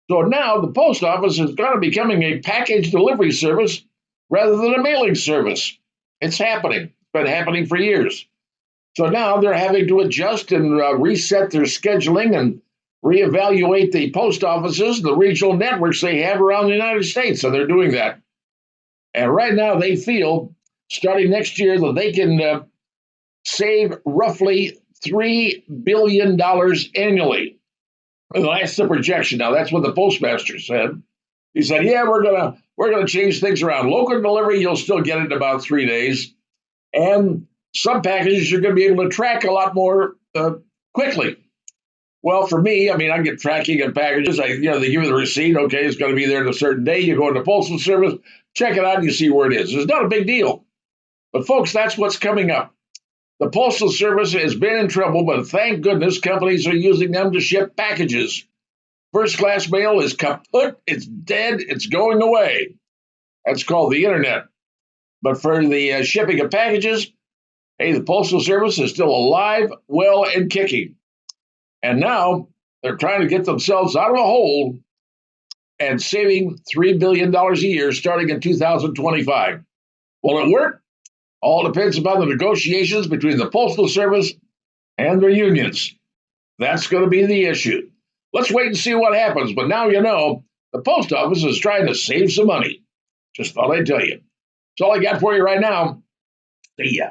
So now the post office is kind of becoming a package delivery service rather than a mailing service. It's happening. It's been happening for years. So now they're having to adjust and reset their scheduling and reevaluate the post offices, the regional networks they have around the United States. So they're doing that. And right now they feel, starting next year, that they can save roughly $3 billion annually. Well, that's the projection. Now, that's what the postmaster said. He said, "Yeah, we're gonna change things around. Local delivery, you'll still get it in about 3 days, and some packages you're going to be able to track a lot more quickly." Well, for me, I mean, I get tracking of packages. They give you the receipt. Okay, it's going to be there at a certain day. You go into Postal Service, check it out, and you see where it is. It's not a big deal. But folks, that's what's coming up. The Postal Service has been in trouble, but thank goodness companies are using them to ship packages. First class mail is kaput. It's dead. It's going away. That's called the internet. But for the shipping of packages, hey, the Postal Service is still alive, well, and kicking. And now they're trying to get themselves out of a hole and saving $3 billion a year starting in 2025. Will it work? All depends upon the negotiations between the Postal Service and their unions. That's going to be the issue. Let's wait and see what happens. But now you know the post office is trying to save some money. Just thought I'd tell you. That's all I got for you right now. See ya.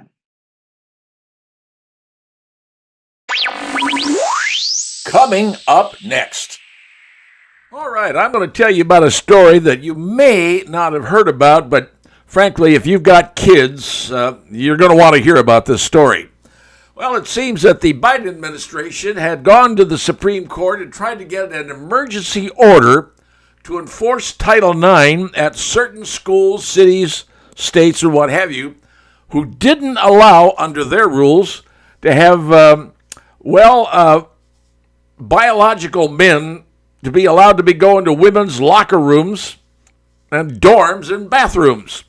Coming up next. All right, I'm going to tell you about a story that you may not have heard about, but frankly, if you've got kids, you're going to want to hear about this story. Well, it seems that the Biden administration had gone to the Supreme Court and tried to get an emergency order to enforce Title IX at certain schools, cities, states, or what have you, who didn't allow, under their rules, to have, biological men to be allowed to be going to women's locker rooms and dorms and bathrooms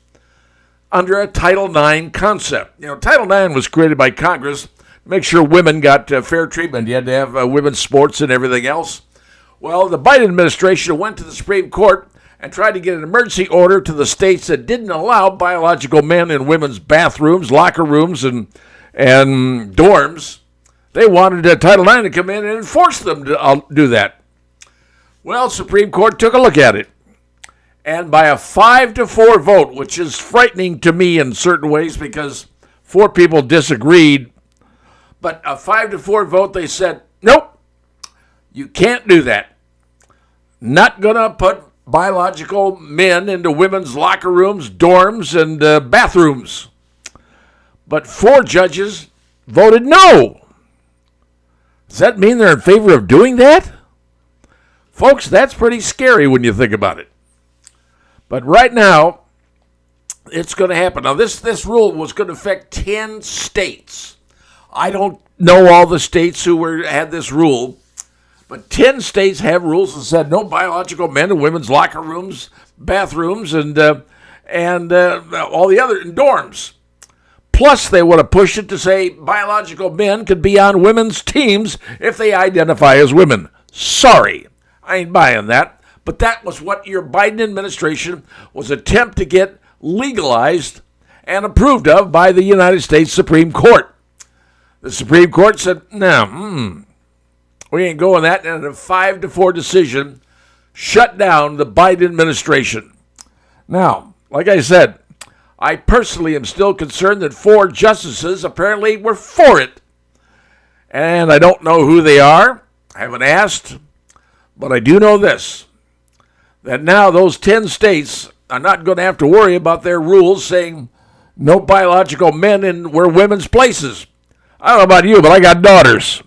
under a Title IX concept. Title IX was created by Congress to make sure women got fair treatment. You had to have women's sports and everything else. Well, the Biden administration went to the Supreme Court and tried to get an emergency order to the states that didn't allow biological men in women's bathrooms, locker rooms, and dorms. They wanted Title IX to come in and enforce them to do that. Well, Supreme Court took a look at it. And by a 5-4 vote, which is frightening to me in certain ways because 4 people disagreed, but a 5-4 vote, they said, nope, you can't do that. Not going to put biological men into women's locker rooms, dorms, and bathrooms. But 4 judges voted no. Does that mean they're in favor of doing that? Folks, that's pretty scary when you think about it. But right now, it's going to happen. Now, this rule was going to affect 10 states. I don't know all the states who had this rule, but 10 states have rules that said no biological men in women's locker rooms, bathrooms, and all the other dorms. Plus, they would have pushed it to say biological men could be on women's teams if they identify as women. Sorry, I ain't buying that. But that was what your Biden administration was attempt to get legalized and approved of by the United States Supreme Court. The Supreme Court said, no, we ain't going that. And in a 5-4 decision, shut down the Biden administration. Now, like I said, I personally am still concerned that 4 justices apparently were for it. And I don't know who they are. I haven't asked. But I do know this, that now those 10 states are not going to have to worry about their rules saying no biological men in women's places. I don't know about you, but I got daughters.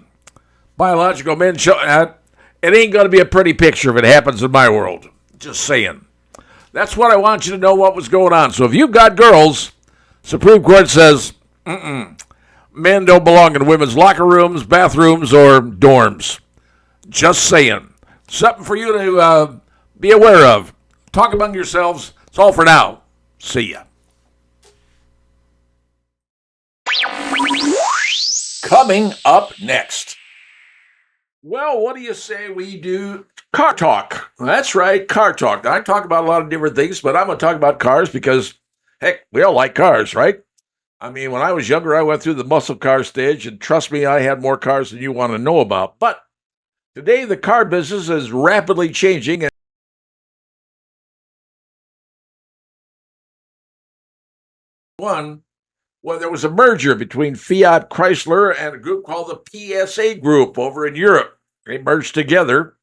Biological men, it ain't going to be a pretty picture if it happens in my world. Just saying. That's what I want you to know what was going on. So if you've got girls, Supreme Court says, men don't belong in women's locker rooms, bathrooms, or dorms. Just saying. Something for you to be aware of. Talk among yourselves. That's all for now. See ya. Coming up next. Well, what do you say we do car talk? That's right, car talk. Now, I talk about a lot of different things, but I'm going to talk about cars because, heck, we all like cars, right? I mean, when I was younger, I went through the muscle car stage, and trust me, I had more cars than you want to know about. But today, the car business is rapidly changing. When there was a merger between Fiat Chrysler and a group called the PSA Group over in Europe. They merged together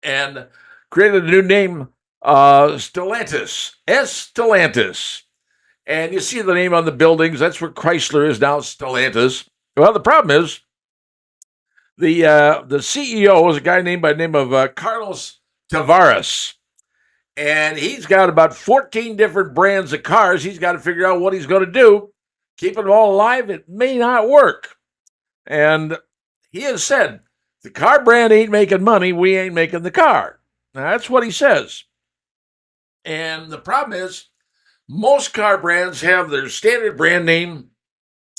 and created a new name Stellantis, Stellantis. And you see the name on the buildings. That's where Chrysler is now, Stellantis. Well, the problem is the CEO is a guy named by the name of Carlos Tavares. And he's got about 14 different brands of cars. He's got to figure out what he's going to do. Keeping them all alive, it may not work. And he has said, the car brand ain't making money, we ain't making the car. Now, that's what he says. And the problem is, most car brands have their standard brand name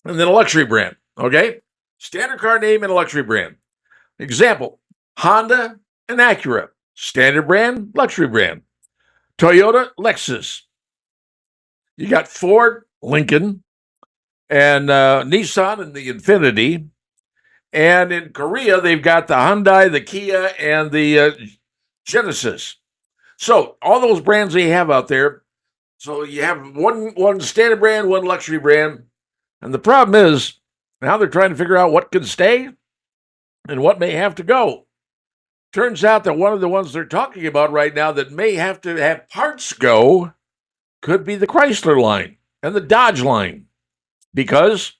and then a luxury brand, okay? Standard car name and a luxury brand. Example, Honda and Acura. Standard brand, luxury brand. Toyota, Lexus. You got Ford, Lincoln, and Nissan and the Infiniti. And in Korea, they've got the Hyundai, the Kia, and the Genesis. So all those brands they have out there. So you have one standard brand, one luxury brand. And the problem is, now they're trying to figure out what can stay and what may have to go. Turns out that one of the ones they're talking about right now that may have to have parts go could be the Chrysler line and the Dodge line. Because,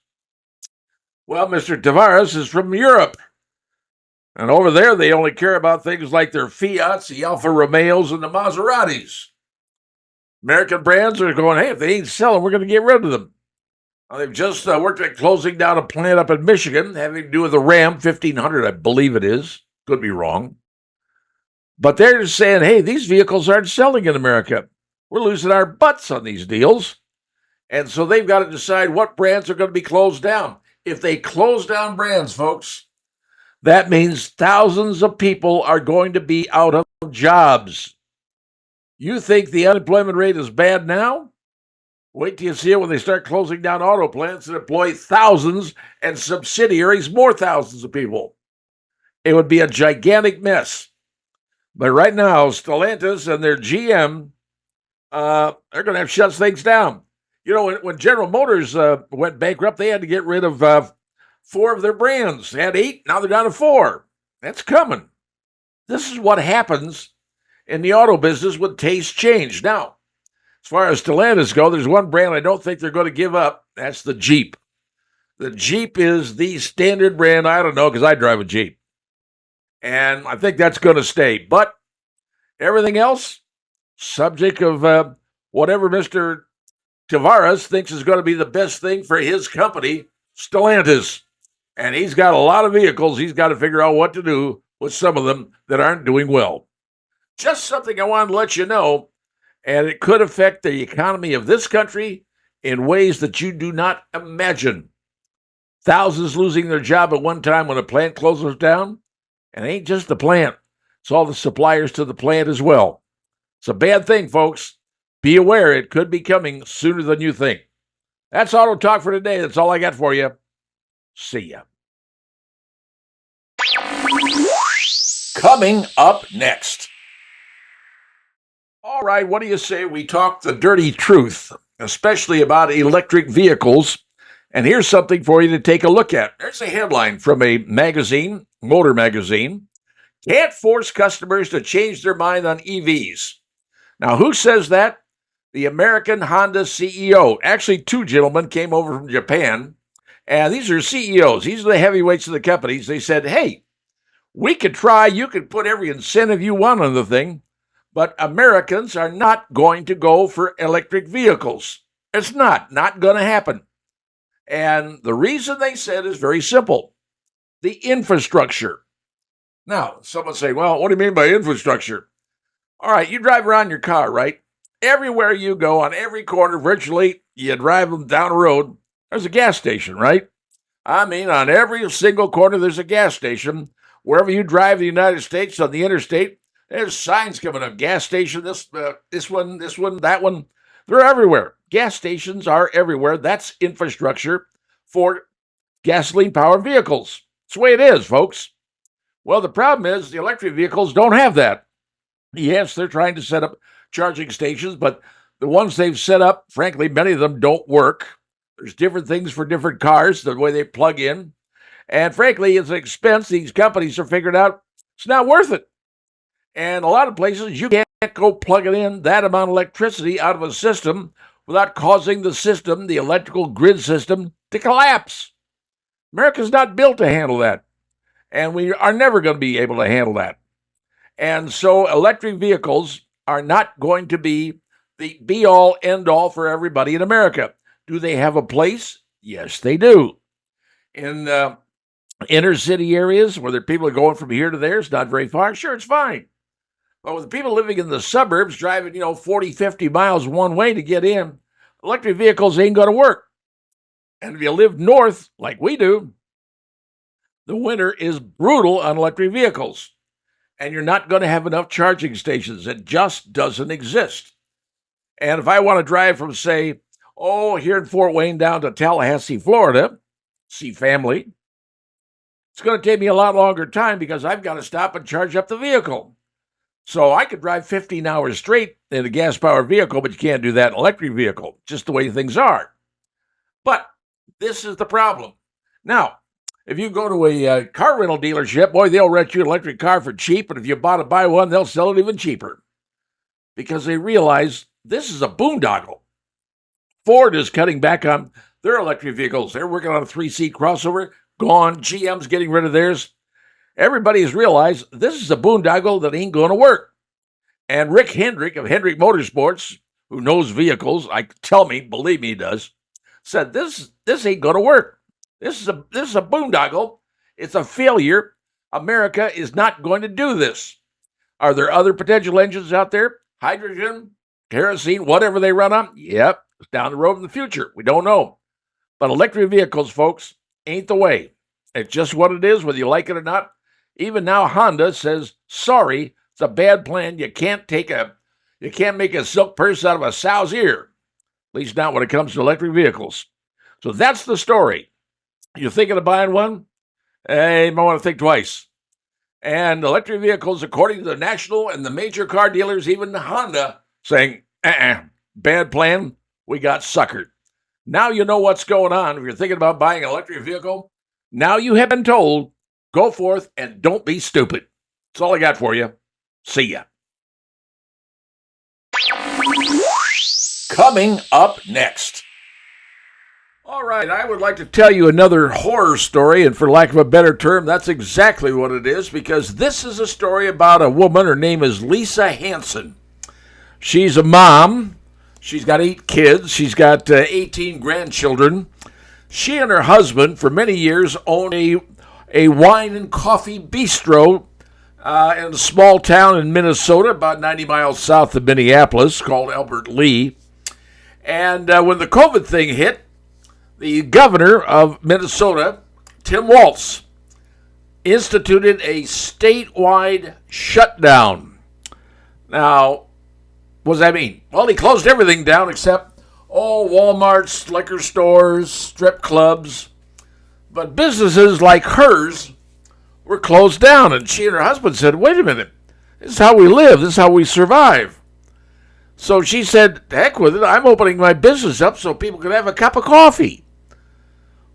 well, Mr. Tavares is from Europe. And over there, they only care about things like their Fiats, the Alfa Romeos, and the Maseratis. American brands are going, hey, if they ain't selling, we're going to get rid of them. Well, they've just worked at closing down a plant up in Michigan, having to do with the Ram 1500, I believe it is. Could be wrong. But they're just saying, hey, these vehicles aren't selling in America. We're losing our butts on these deals. And so they've got to decide what brands are going to be closed down. If they close down brands, folks, that means thousands of people are going to be out of jobs. You think the unemployment rate is bad now? Wait till you see it when they start closing down auto plants and employ thousands and subsidiaries, more thousands of people. It would be a gigantic mess. But right now, Stellantis and their GM, they're going to have to shut things down. You know, when General Motors went bankrupt, they had to get rid of 4 of their brands. They had 8, now they're down to 4. That's coming. This is what happens in the auto business when tastes change. Now, as far as Stellantis go, there's one brand I don't think they're going to give up. That's the Jeep. The Jeep is the standard brand. I don't know because I drive a Jeep. And I think that's going to stay. But everything else, subject of whatever Mr. Tavares thinks is going to be the best thing for his company, Stellantis. And he's got a lot of vehicles. He's got to figure out what to do with some of them that aren't doing well. Just something I wanted to let you know. And it could affect the economy of this country in ways that you do not imagine. Thousands losing their job at one time when a plant closes down. And it ain't just the plant. It's all the suppliers to the plant as well. It's a bad thing, folks. Be aware it could be coming sooner than you think. That's Auto Talk for today. That's all I got for you. See ya. Coming up next. All right, what do you say we talk the dirty truth, especially about electric vehicles? And here's something for you to take a look at. There's a headline from a magazine, Motor Magazine. Can't force customers to change their mind on EVs. Now, who says that? The American Honda CEO. Actually, 2 gentlemen came over from Japan. And these are CEOs. These are the heavyweights of the companies. They said, hey, we could try. You could put every incentive you want on the thing. But Americans are not going to go for electric vehicles. It's not going to happen. And the reason they said is very simple. The infrastructure. Now, someone say, well, what do you mean by infrastructure? All right, you drive around your car, right? Everywhere you go, on every corner, virtually, you drive them down the road, there's a gas station, right? I mean, on every single corner, there's a gas station. Wherever you drive in the United States, on the interstate, there's signs coming up. Gas station, this one, that one. They're everywhere. Gas stations are everywhere. That's infrastructure for gasoline-powered vehicles. That's the way it is, folks. Well, the problem is the electric vehicles don't have that. Yes, they're trying to set up charging stations, but the ones they've set up, frankly, many of them don't work. There's different things for different cars, the way they plug in. And frankly, it's an expense. These companies are figuring out it's not worth it. And a lot of places you can't go plugging in that amount of electricity out of a system without causing the system, the electrical grid system, to collapse. America's not built to handle that. And we are never going to be able to handle that. And so electric vehicles are not going to be the be-all, end-all for everybody in America. Do they have a place? Yes, they do. In inner city areas where people are going from here to there, it's not very far. Sure, it's fine. But with people living in the suburbs, driving, 40, 50 miles one way to get in, electric vehicles ain't going to work. And if you live north, like we do, the winter is brutal on electric vehicles. And you're not going to have enough charging stations. It just doesn't exist. And if I want to drive from, say, here in Fort Wayne down to Tallahassee, Florida, see family, it's going to take me a lot longer time because I've got to stop and charge up the vehicle. So I could drive 15 hours straight in a gas-powered vehicle, but you can't do that in an electric vehicle, just the way things are. But this is the problem. Now, if you go to a car rental dealership, boy, they'll rent you an electric car for cheap, and if you buy one, they'll sell it even cheaper because they realize this is a boondoggle. Ford is cutting back on their electric vehicles. They're working on a 3-seat crossover. Gone. GM's getting rid of theirs. Everybody has realized this is a boondoggle that ain't going to work. And Rick Hendrick of Hendrick Motorsports, who knows vehicles, believe me he does, said this ain't going to work. This is a boondoggle. It's a failure. America is not going to do this. Are there other potential engines out there? Hydrogen, kerosene, whatever they run on? Yep, it's down the road in the future. We don't know. But electric vehicles, folks, ain't the way. It's just what it is, whether you like it or not. Even now, Honda says, sorry, it's a bad plan. You can't make a silk purse out of a sow's ear. At least not when it comes to electric vehicles. So that's the story. You're thinking of buying one? You might want to think twice. And electric vehicles, according to the national and the major car dealers, even Honda, saying, bad plan, we got suckered. Now you know what's going on. If you're thinking about buying an electric vehicle, now you have been told, go forth and don't be stupid. That's all I got for you. See ya. Coming up next. All right, I would like to tell you another horror story, and for lack of a better term, that's exactly what it is, because this is a story about a woman. Her name is Lisa Hanson. She's a mom. She's got 8 kids. She's got 18 grandchildren. She and her husband, for many years, owned a wine and coffee bistro in a small town in Minnesota, about 90 miles south of Minneapolis, called Albert Lee. And when the COVID thing hit, the governor of Minnesota, Tim Waltz, instituted a statewide shutdown. Now, what does that mean? Well, he closed everything down except Walmarts, liquor stores, strip clubs. But businesses like hers were closed down. And she and her husband said, wait a minute, this is how we live. This is how we survive. So she said, heck with it, I'm opening my business up so people can have a cup of coffee.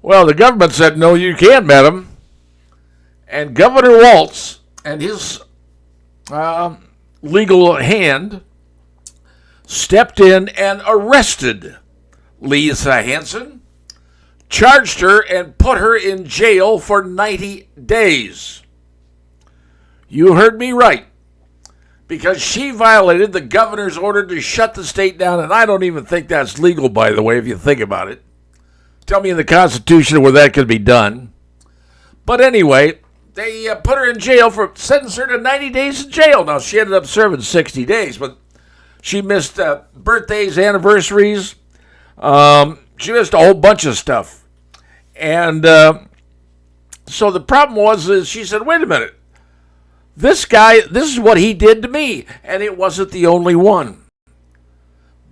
Well, the government said, no, you can't, madam. And Governor Waltz and his legal hand stepped in and arrested Lisa Hanson, charged her, and put her in jail for 90 days. You heard me right. Because she violated the governor's order to shut the state down, and I don't even think that's legal, by the way, if you think about it. Tell me in the Constitution where that could be done. But anyway, they put her in jail sentenced her to 90 days in jail. Now, she ended up serving 60 days, but she missed birthdays, anniversaries. She missed a whole bunch of stuff. And so the problem was she said, wait a minute. This guy, this is what he did to me. And it wasn't the only one.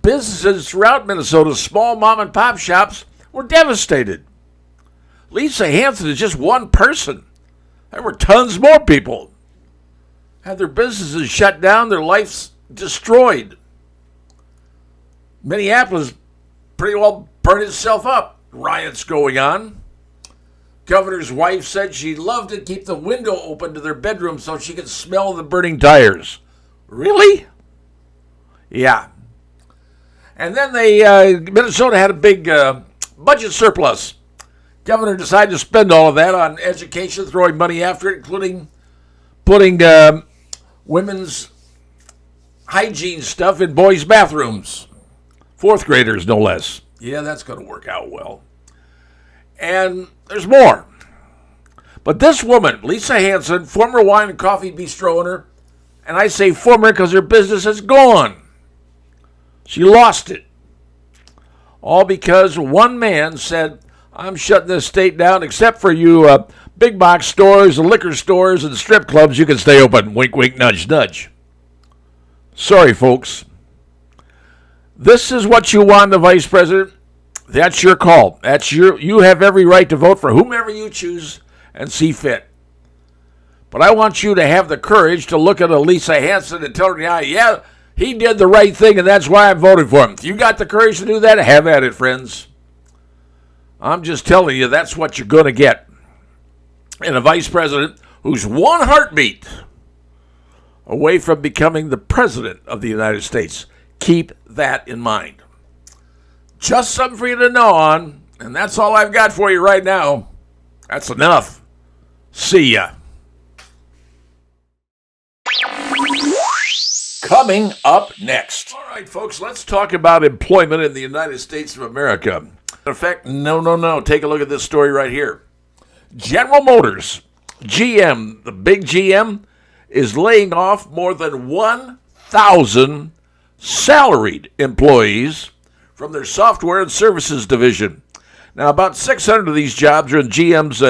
Businesses throughout Minnesota, small mom and pop shops, were devastated. Lisa Hanson is just one person. There were tons more people. Had their businesses shut down, their lives destroyed. Minneapolis pretty well burned itself up. Riots going on. Governor's wife said she loved to keep the window open to their bedroom so she could smell the burning tires. Really? Yeah. And then Minnesota had a big budget surplus. Governor decided to spend all of that on education, throwing money after it, including putting women's hygiene stuff in boys' bathrooms. Fourth graders, no less. Yeah, that's going to work out well. And there's more. But this woman, Lisa Hanson, former wine and coffee bistro owner, and I say former because her business is gone. She lost it. All because one man said, I'm shutting this state down except for you big box stores and liquor stores and strip clubs. You can stay open. Wink, wink, nudge, nudge. Sorry, folks. This is what you want, the vice president. That's your call. You have every right to vote for whomever you choose and see fit. But I want you to have the courage to look at a Lisa Hanson and tell her, yeah, he did the right thing, and that's why I'm voting for him. If you got the courage to do that, have at it, friends. I'm just telling you, that's what you're going to get. And a vice president who's one heartbeat away from becoming the president of the United States. Keep that in mind. Just something for you to know on, and that's all I've got for you right now. That's enough. See ya. Coming up next. All right, folks, let's talk about employment in the United States of America. In fact, no. Take a look at this story right here. General Motors, GM, the big GM, is laying off more than 1,000 salaried employees from their software and services division. Now, about 600 of these jobs are in GM's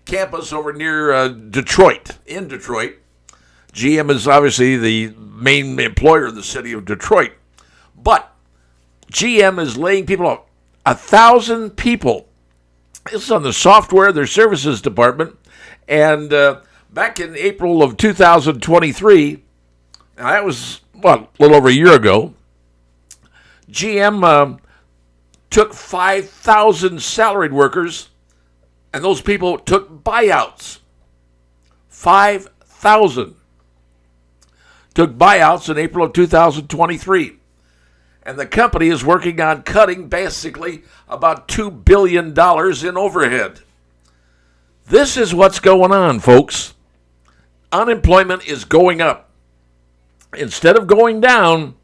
campus over near Detroit, in Detroit. GM is obviously the main employer in the city of Detroit. But GM is laying people off. 1,000 people. This is on the software, their services department. And back in April of 2023, now that was, a little over a year ago, GM took 5,000 salaried workers, and those people took buyouts. 5,000 took buyouts in April of 2023. And the company is working on cutting basically about $2 billion in overhead. This is what's going on, folks. Unemployment is going up. Instead of going down,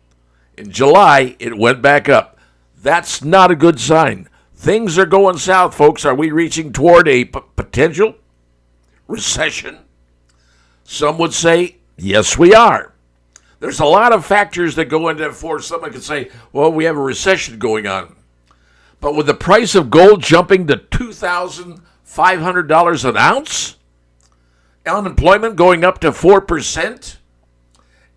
in July, it went back up. That's not a good sign. Things are going south, folks. Are we reaching toward a potential recession? Some would say, yes, we are. There's a lot of factors that go into it for someone could say, well, we have a recession going on. But with the price of gold jumping to $2,500 an ounce, unemployment going up to 4%,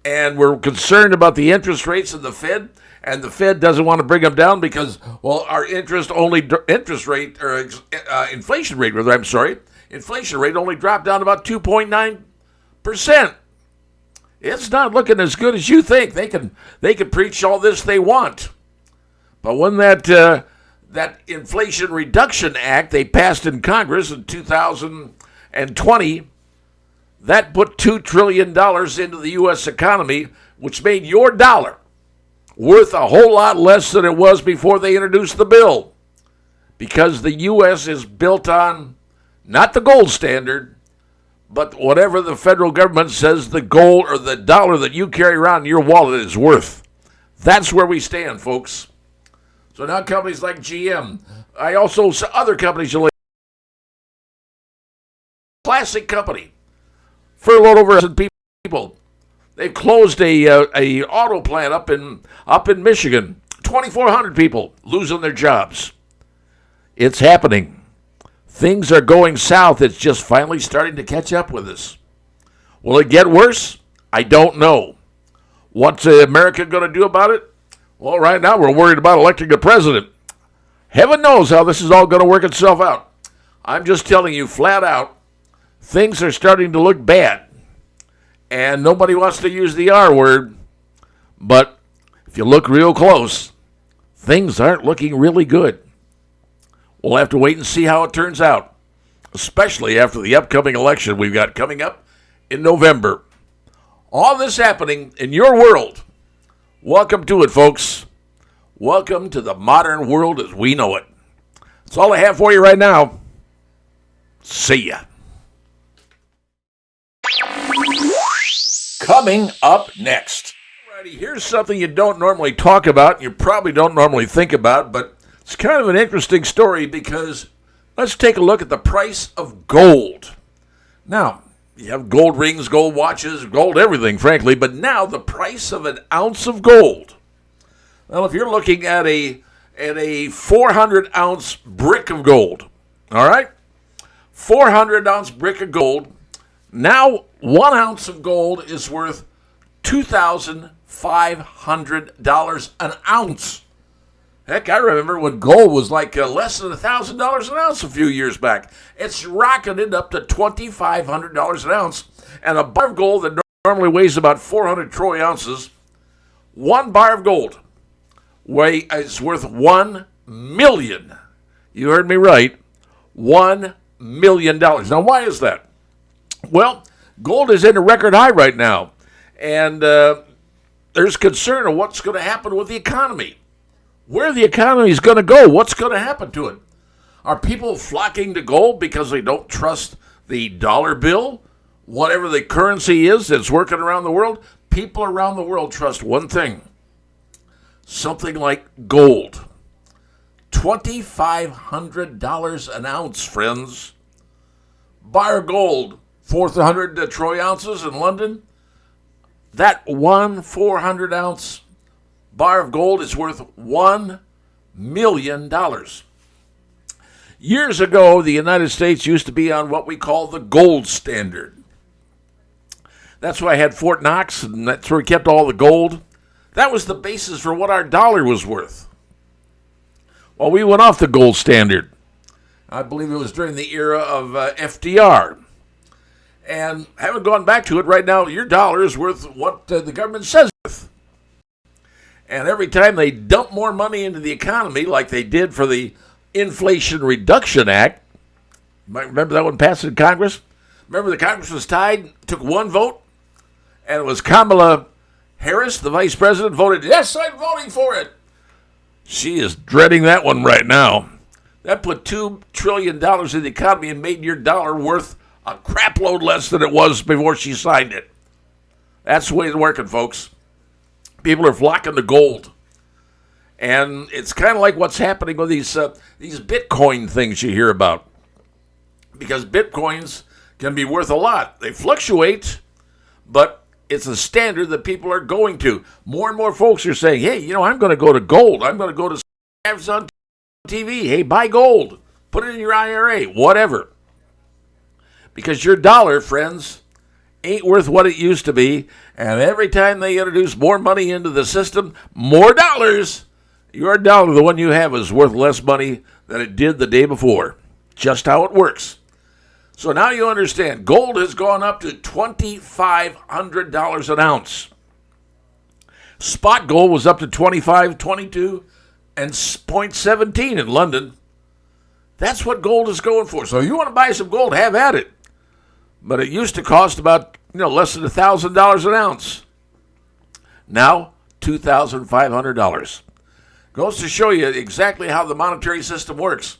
and we're concerned about the interest rates of the Fed, and the Fed doesn't want to bring them down because, well, our inflation rate only dropped down about 2.9%. It's not looking as good as you think. They can preach all this they want, but when that Inflation Reduction Act they passed in Congress in 2020, that put $2 trillion into the U.S. economy, which made your dollar worth a whole lot less than it was before they introduced the bill, because the U.S. is built on not the gold standard, but whatever the federal government says the gold or the dollar that you carry around in your wallet is worth. That's where we stand, folks. So now companies like GM, other companies, classic company, furloughed over 1,000 people. They've closed a auto plant up in Michigan. 2,400 people losing their jobs. It's happening. Things are going south. It's just finally starting to catch up with us. Will it get worse? I don't know. What's America going to do about it? Well, right now we're worried about electing a president. Heaven knows how this is all going to work itself out. I'm just telling you flat out, things are starting to look bad. And nobody wants to use the R word. But if you look real close, things aren't looking really good. We'll have to wait and see how it turns out, especially after the upcoming election we've got coming up in November. All this happening in your world. Welcome to it, folks. Welcome to the modern world as we know it. That's all I have for you right now. See ya. Coming up next. Alrighty, here's something you don't normally talk about, you probably don't normally think about, but it's kind of an interesting story because let's take a look at the price of gold. Now, you have gold rings, gold watches, gold everything, frankly, but now the price of an ounce of gold. Well, if you're looking at a 400-ounce brick of gold, all right? 400-ounce brick of gold. Now, 1 ounce of gold is worth $2,500 an ounce. Heck, I remember when gold was like less than $1,000 an ounce a few years back. It's rocketed up to $2,500 an ounce. And a bar of gold that normally weighs about 400 troy ounces, 1 bar of gold is worth $1 million. You heard me right. $1 million. Now, why is that? Well, gold is in a record high right now. And there's concern of what's going to happen with the economy. Where the economy is going to go, what's going to happen to it? Are people flocking to gold because they don't trust the dollar bill? Whatever the currency is that's working around the world, people around the world trust one thing. Something like gold. $2,500 an ounce, friends. Bar of gold, 400 troy ounces in London. That one 400-ounce bar of gold is worth $1 million. Years ago, the United States used to be on what we call the gold standard. That's why I had Fort Knox, and that's where we kept all the gold. That was the basis for what our dollar was worth. Well, we went off the gold standard. I believe it was during the era of FDR. And haven't gone back to it. Right now, your dollar is worth what the government says it's worth. And every time they dump more money into the economy, like they did for the Inflation Reduction Act, you might remember that one passed in Congress? Remember the Congress was tied, took one vote, and it was Kamala Harris, the vice president, voted, yes, I'm voting for it. She is dreading that one right now. That put $2 trillion in the economy and made your dollar worth a crap load less than it was before she signed it. That's the way it's working, folks. People are flocking to gold. And it's kind of like what's happening with these Bitcoin things you hear about. Because Bitcoins can be worth a lot. They fluctuate, but it's a standard that people are going to. More and more folks are saying, hey, I'm going to go to gold. I'm going to go to on TV. Hey, buy gold. Put it in your IRA, whatever. Because your dollar, friends, ain't worth what it used to be. And every time they introduce more money into the system, more dollars, your dollar, the one you have, is worth less money than it did the day before. Just how it works. So now you understand. Gold has gone up to $2,500 an ounce. Spot gold was up to 25, 22, and 0.17 in London. That's what gold is going for. So if you want to buy some gold, have at it. But it used to cost about less than $1,000 an ounce. Now, $2,500. Goes to show you exactly how the monetary system works.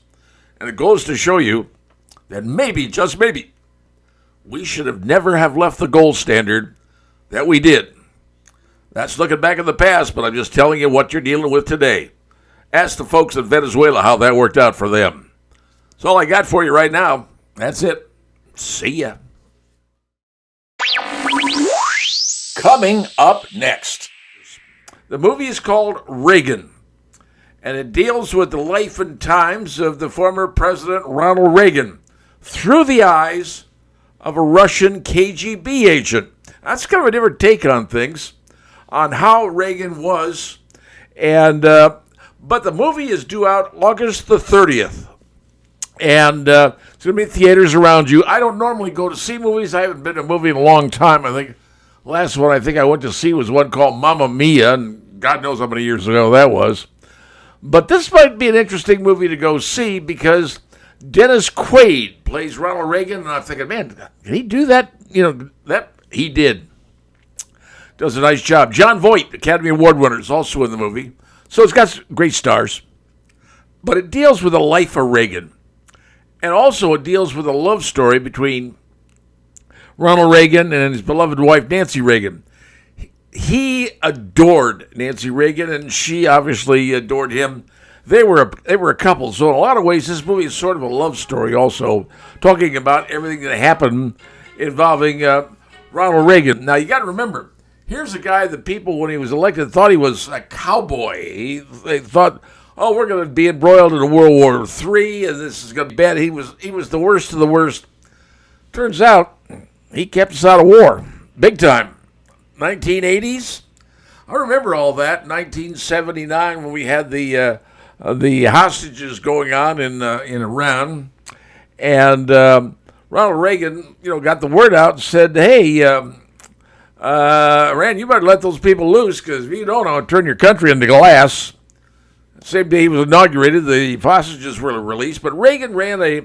And it goes to show you that maybe, just maybe, we should have never have left the gold standard that we did. That's looking back in the past, but I'm just telling you what you're dealing with today. Ask the folks in Venezuela how that worked out for them. That's all I got for you right now. That's it. See ya. Coming up next. The movie is called Raegan, and it deals with the life and times of the former President Ronald Reagan through the eyes of a Russian KGB agent. That's kind of a different take on things, on how Reagan was. And but the movie is due out August the 30th. And it's going to be in theaters around you. I don't normally go to see movies. I haven't been to a movie in a long time. I think the last one I went to see was one called Mamma Mia, and God knows how many years ago that was. But this might be an interesting movie to go see because Dennis Quaid plays Ronald Reagan, and I'm thinking, man, did he do that? That he did. does a nice job. John Voight, Academy Award winner, is also in the movie. So it's got great stars. But it deals with the life of Reagan. And also it deals with a love story between Ronald Reagan and his beloved wife, Nancy Reagan. He adored Nancy Reagan, and she obviously adored him. They were a couple. So in a lot of ways, this movie is sort of a love story also, talking about everything that happened involving Ronald Reagan. Now, you got to remember, here's a guy that people, when he was elected, thought he was a cowboy. They thought, oh, we're going to be embroiled in World War III, and this is going to be bad. He was the worst of the worst. Turns out, he kept us out of war, big time. 1980s, I remember all that. 1979, when we had the hostages going on in Iran, and Ronald Reagan, got the word out and said, "Hey, Iran, you better let those people loose, because if you don't, I'll turn your country into glass." The same day he was inaugurated, the hostages were released. But Reagan ran a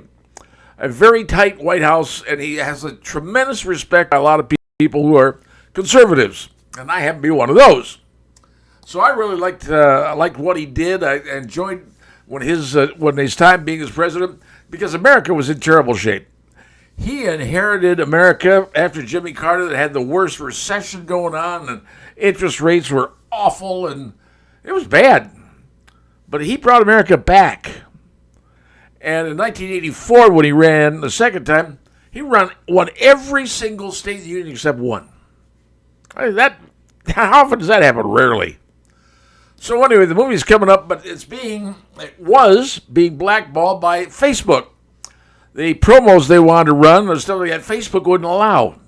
very tight White House, and he has a tremendous respect by a lot of people who are conservatives, and I happen to be one of those. So I really liked what he did. I enjoyed when his time being as president, because America was in terrible shape. He inherited America after Jimmy Carter that had the worst recession going on, and interest rates were awful, and it was bad. But he brought America back. And in 1984, when he ran the second time, he won every single state in the union except one. I mean, how often does that happen? Rarely. So anyway, the movie's coming up, but it was being blackballed by Facebook. The promos they wanted to run or stuff like that, Facebook wouldn't allow.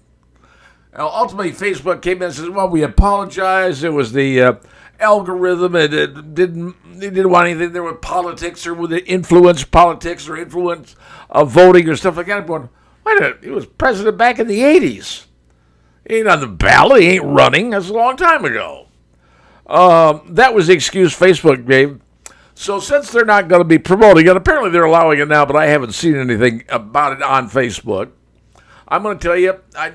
Now, ultimately, Facebook came in and said, "Well, we apologize. It was the algorithm. It didn't want anything there with politics or with influence politics or influence of voting or stuff like that." I'm going, wait a minute, he was president back in the 80s. He ain't on the ballot. He ain't running. That's a long time ago. That was the excuse Facebook gave. So since they're not going to be promoting it, apparently they're allowing it now, but I haven't seen anything about it on Facebook. I'm going to tell you, I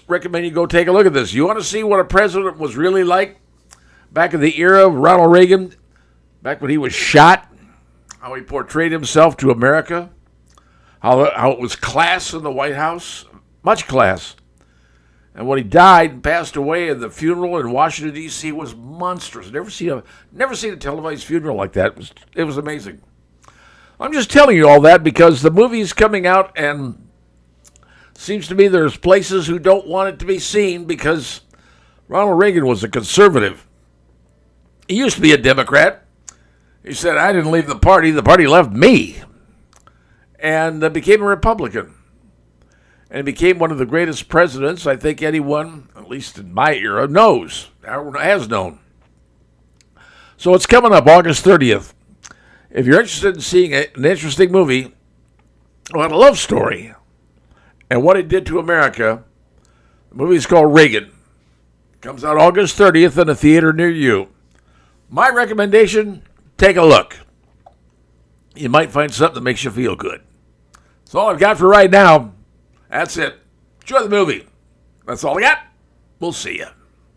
recommend you go take a look at this. You want to see what a president was really like back in the era of Ronald Reagan, back when he was shot, how he portrayed himself to America, how it was class in the White House, much class. And when he died and passed away, and the funeral in Washington, D.C. was monstrous. Never seen a televised funeral like that. It was amazing. I'm just telling you all that because the movie's coming out, and seems to me there's places who don't want it to be seen because Ronald Reagan was a conservative. He used to be a Democrat. He said, "I didn't leave the party left me," and became a Republican. And became one of the greatest presidents I think anyone, at least in my era, knows, or has known. So it's coming up August 30th. If you're interested in seeing an interesting movie about a love story and what it did to America, the movie is called Raegan. It comes out August 30th in a theater near you. My recommendation, take a look. You might find something that makes you feel good. That's all I've got for right now. That's it. Enjoy the movie. That's all I got. We'll see you.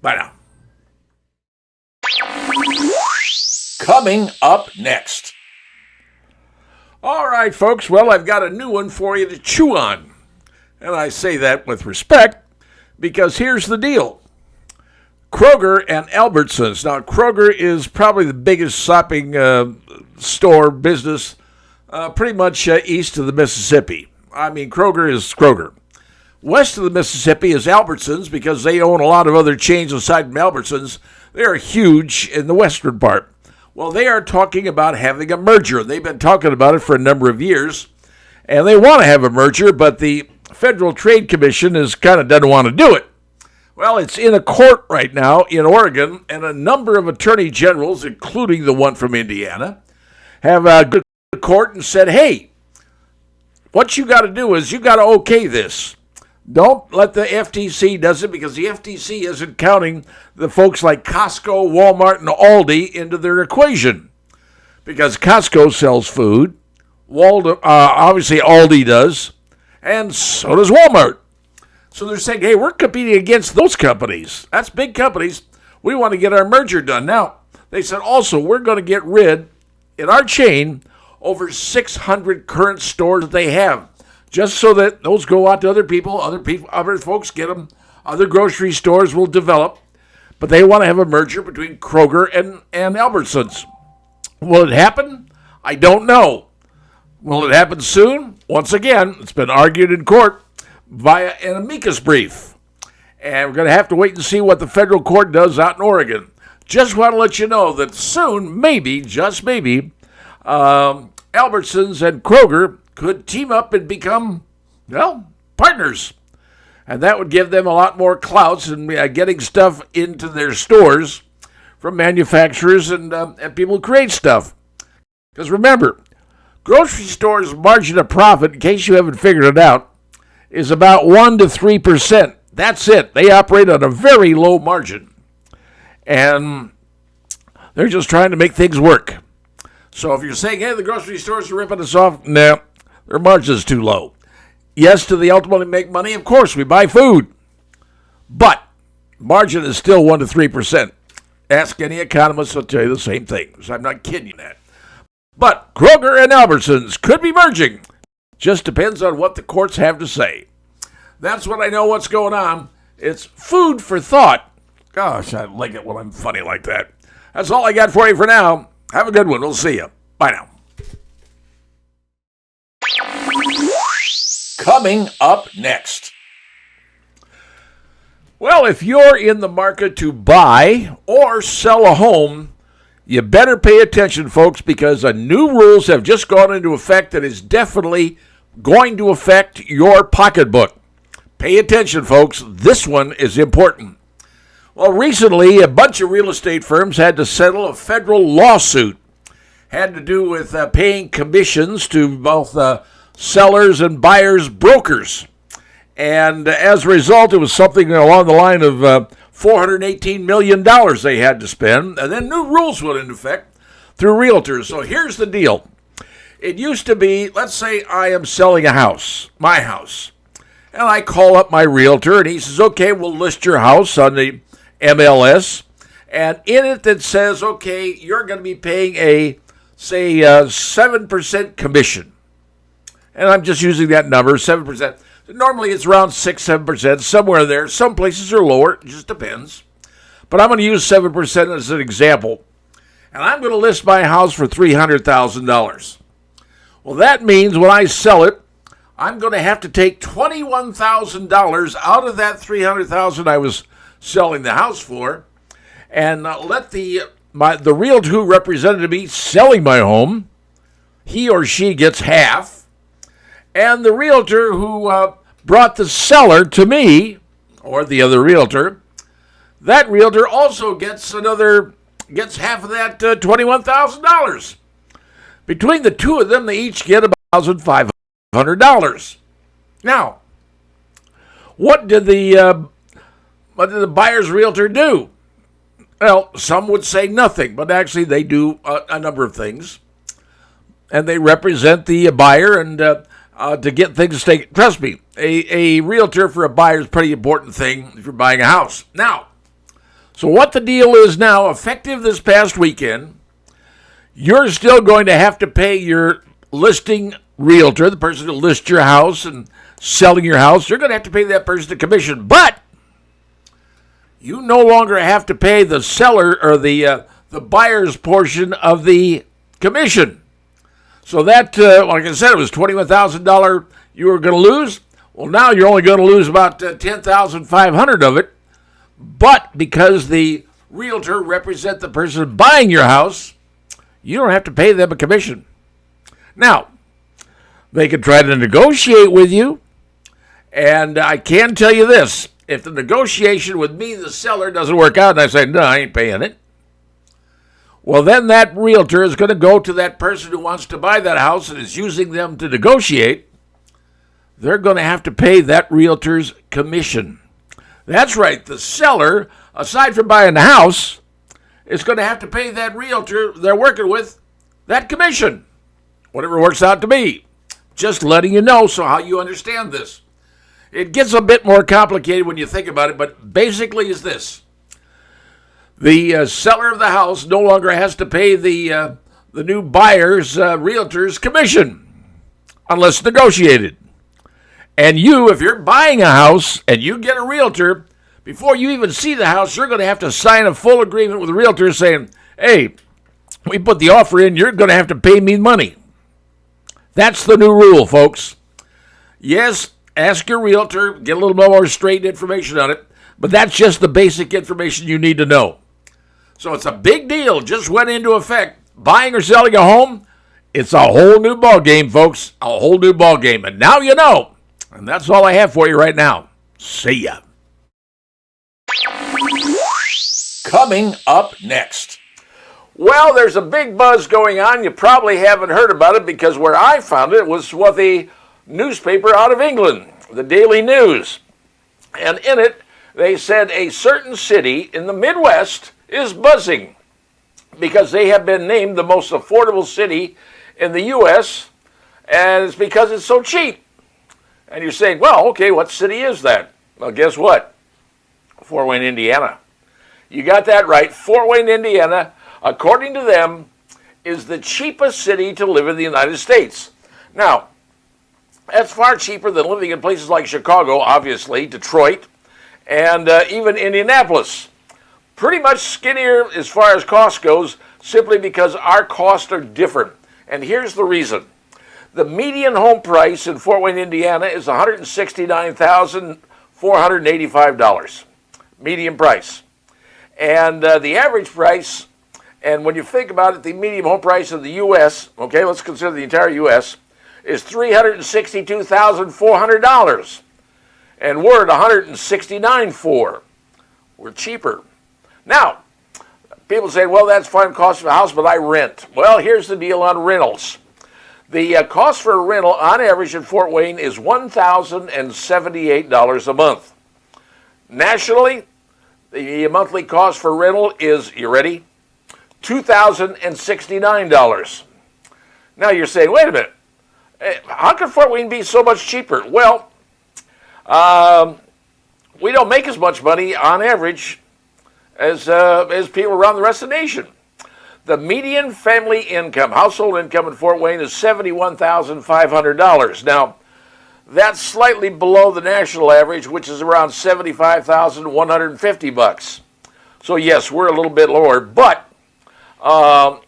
Bye now. Coming up next. All right, folks. Well, I've got a new one for you to chew on. And I say that with respect because here's the deal. Kroger and Albertsons. Now, Kroger is probably the biggest shopping store business pretty much east of the Mississippi. I mean, Kroger is Kroger. West of the Mississippi is Albertsons because they own a lot of other chains aside from Albertsons. They are huge in the western part. Well, they are talking about having a merger. They've been talking about it for a number of years, and they want to have a merger, but the Federal Trade Commission doesn't want to do it. Well, it's in a court right now in Oregon, and a number of attorney generals, including the one from Indiana, have gone to the court and said, hey, what you got to do is you got to okay this. Don't let the FTC does it because the FTC isn't counting the folks like Costco, Walmart, and Aldi into their equation. Because Costco sells food, obviously Aldi does, and so does Walmart. So they're saying, hey, we're competing against those companies. That's big companies. We want to get our merger done. Now, they said also we're going to get rid, in our chain, over 600 current stores that they have, just so that those go out to other people, other folks get them, other grocery stores will develop. But they want to have a merger between Kroger and Albertsons. Will it happen? I don't know. Will it happen soon? Once again, it's been argued in court via an amicus brief. And we're going to have to wait and see what the federal court does out in Oregon. Just want to let you know that soon, maybe, just maybe, Albertsons and Kroger could team up and become, well, partners. And that would give them a lot more clout in getting stuff into their stores from manufacturers and people who create stuff. Because remember, grocery stores' margin of profit, in case you haven't figured it out, is about 1% to 3%. That's it. They operate on a very low margin. And they're just trying to make things work. So if you're saying, hey, the grocery stores are ripping us off, no, their margin's too low. Yes, do they ultimately make money? Of course, we buy food. But margin is still 1% to 3%. Ask any economist, they'll tell you the same thing. So I'm not kidding you that. But Kroger and Albertsons could be merging. Just depends on what the courts have to say. That's what I know what's going on. It's food for thought. Gosh, I like it when I'm funny like that. That's all I got for you for now. Have a good one. We'll see you. Bye now. Coming up next. Well, if you're in the market to buy or sell a home, you better pay attention, folks, because new rules have just gone into effect that is definitely going to affect your pocketbook. Pay attention, folks. This one is important. Well, recently, a bunch of real estate firms had to settle a federal lawsuit. Had to do with paying commissions to both sellers and buyers' brokers. And as a result, it was something along the line of $418 million they had to spend. And then new rules went into effect through realtors. So here's the deal. It used to be, let's say I am selling a house, my house. And I call up my realtor, and he says, okay, we'll list your house on the MLS. And in it says, okay, you're going to be paying a 7% commission. And I'm just using that number, 7%. Normally it's around 6-7%, somewhere there. Some places are lower, it just depends. But I'm going to use 7% as an example. And I'm going to list my house for $300,000. Well, that means when I sell it, I'm going to have to take $21,000 out of that $300,000 I was selling the house for, and let the realtor who represented me selling my home, he or she gets half, and the realtor who brought the seller to me, or the other realtor, that realtor also gets half of that $21,000. Between the two of them, they each get about $1,500. Now, what did the buyer's realtor do? Well, some would say nothing, but actually they do a number of things. And they represent the buyer and to get things taken. Trust me, a realtor for a buyer is a pretty important thing if you're buying a house. Now, so what the deal is now, effective this past weekend, you're still going to have to pay your listing realtor, the person who lists your house and selling your house, you're going to have to pay that person a commission. But you no longer have to pay the seller or the buyer's portion of the commission. So that, like I said, it was $21,000 you were going to lose. Well, now you're only going to lose about $10,500 of it. But because the realtor represents the person buying your house, you don't have to pay them a commission. Now, they could try to negotiate with you, and I can tell you this. If the negotiation with me, the seller, doesn't work out, and I say, no, I ain't paying it, well, then that realtor is going to go to that person who wants to buy that house and is using them to negotiate. They're going to have to pay that realtor's commission. That's right. The seller, aside from buying the house, is going to have to pay that realtor they're working with that commission, whatever works out to be. Just letting you know so how you understand this. It gets a bit more complicated when you think about it, but basically is this. The seller of the house no longer has to pay the new buyer's realtor's commission unless negotiated. And you, if you're buying a house and you get a realtor, before you even see the house, you're going to have to sign a full agreement with the realtor saying, hey, we put the offer in, you're going to have to pay me money. That's the new rule, folks. Yes, ask your realtor, get a little more straight information on it, but that's just the basic information you need to know. So it's a big deal, just went into effect. Buying or selling a home, it's a whole new ball game, folks, a whole new ball game. And now you know, and that's all I have for you right now. See ya. Coming up next. Well, there's a big buzz going on. You probably haven't heard about it because where I found it was with a newspaper out of England, the Daily News. And in it, they said a certain city in the Midwest is buzzing because they have been named the most affordable city in the U.S., and it's because it's so cheap. And you're saying, well, okay, what city is that? Well, guess what? Fort Wayne, Indiana. You got that right. Fort Wayne, Indiana, according to them, is the cheapest city to live in the United States. Now, that's far cheaper than living in places like Chicago, obviously, Detroit, and even Indianapolis. Pretty much skinnier as far as cost goes, simply because our costs are different. And here's the reason. The median home price in Fort Wayne, Indiana is $169,485. Median price. And the average price, and when you think about it, the median home price of the U.S., okay, let's consider the entire U.S., is $362,400. And we're at $169,400. We're cheaper. Now, people say, well, that's fine cost of a house, but I rent. Well, here's the deal on rentals. The cost for a rental on average in Fort Wayne is $1,078 a month. Nationally, the monthly cost for rental is, you ready? $2,069. Now you're saying, wait a minute, how can Fort Wayne be so much cheaper? Well, we don't make as much money on average as people around the rest of the nation. The median family income, household income in Fort Wayne is $71,500. Now, that's slightly below the national average, which is around $75,150. So yes, we're a little bit lower, but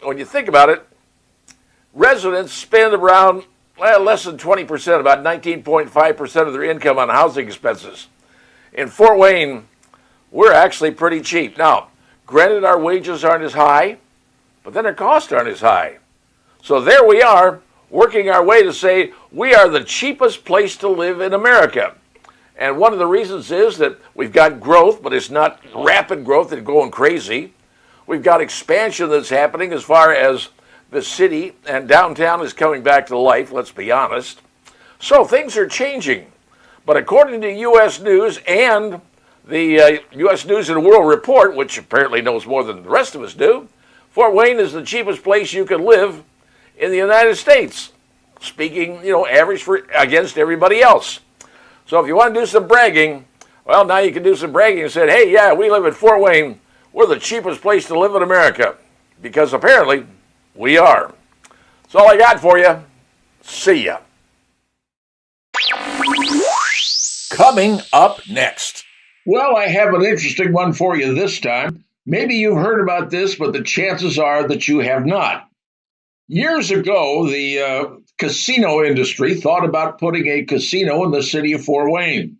when you think about it, residents spend around less than 20%, about 19.5% of their income on housing expenses. In Fort Wayne, we're actually pretty cheap. Now, granted, our wages aren't as high, but then our costs aren't as high. So there we are, working our way to say we are the cheapest place to live in America. And one of the reasons is that we've got growth, but it's not rapid growth and going crazy. We've got expansion that's happening as far as the city and downtown is coming back to life, let's be honest. So things are changing. But according to U.S. News and the U.S. News and World Report, which apparently knows more than the rest of us do, Fort Wayne is the cheapest place you can live in the United States. Speaking, average against everybody else. So if you want to do some bragging, well, now you can do some bragging and say, hey, yeah, we live in Fort Wayne. We're the cheapest place to live in America. Because apparently we are. That's all I got for you. See ya. Coming up next. Well, I have an interesting one for you this time. Maybe you've heard about this, but the chances are that you have not. Years ago, the casino industry thought about putting a casino in the city of Fort Wayne.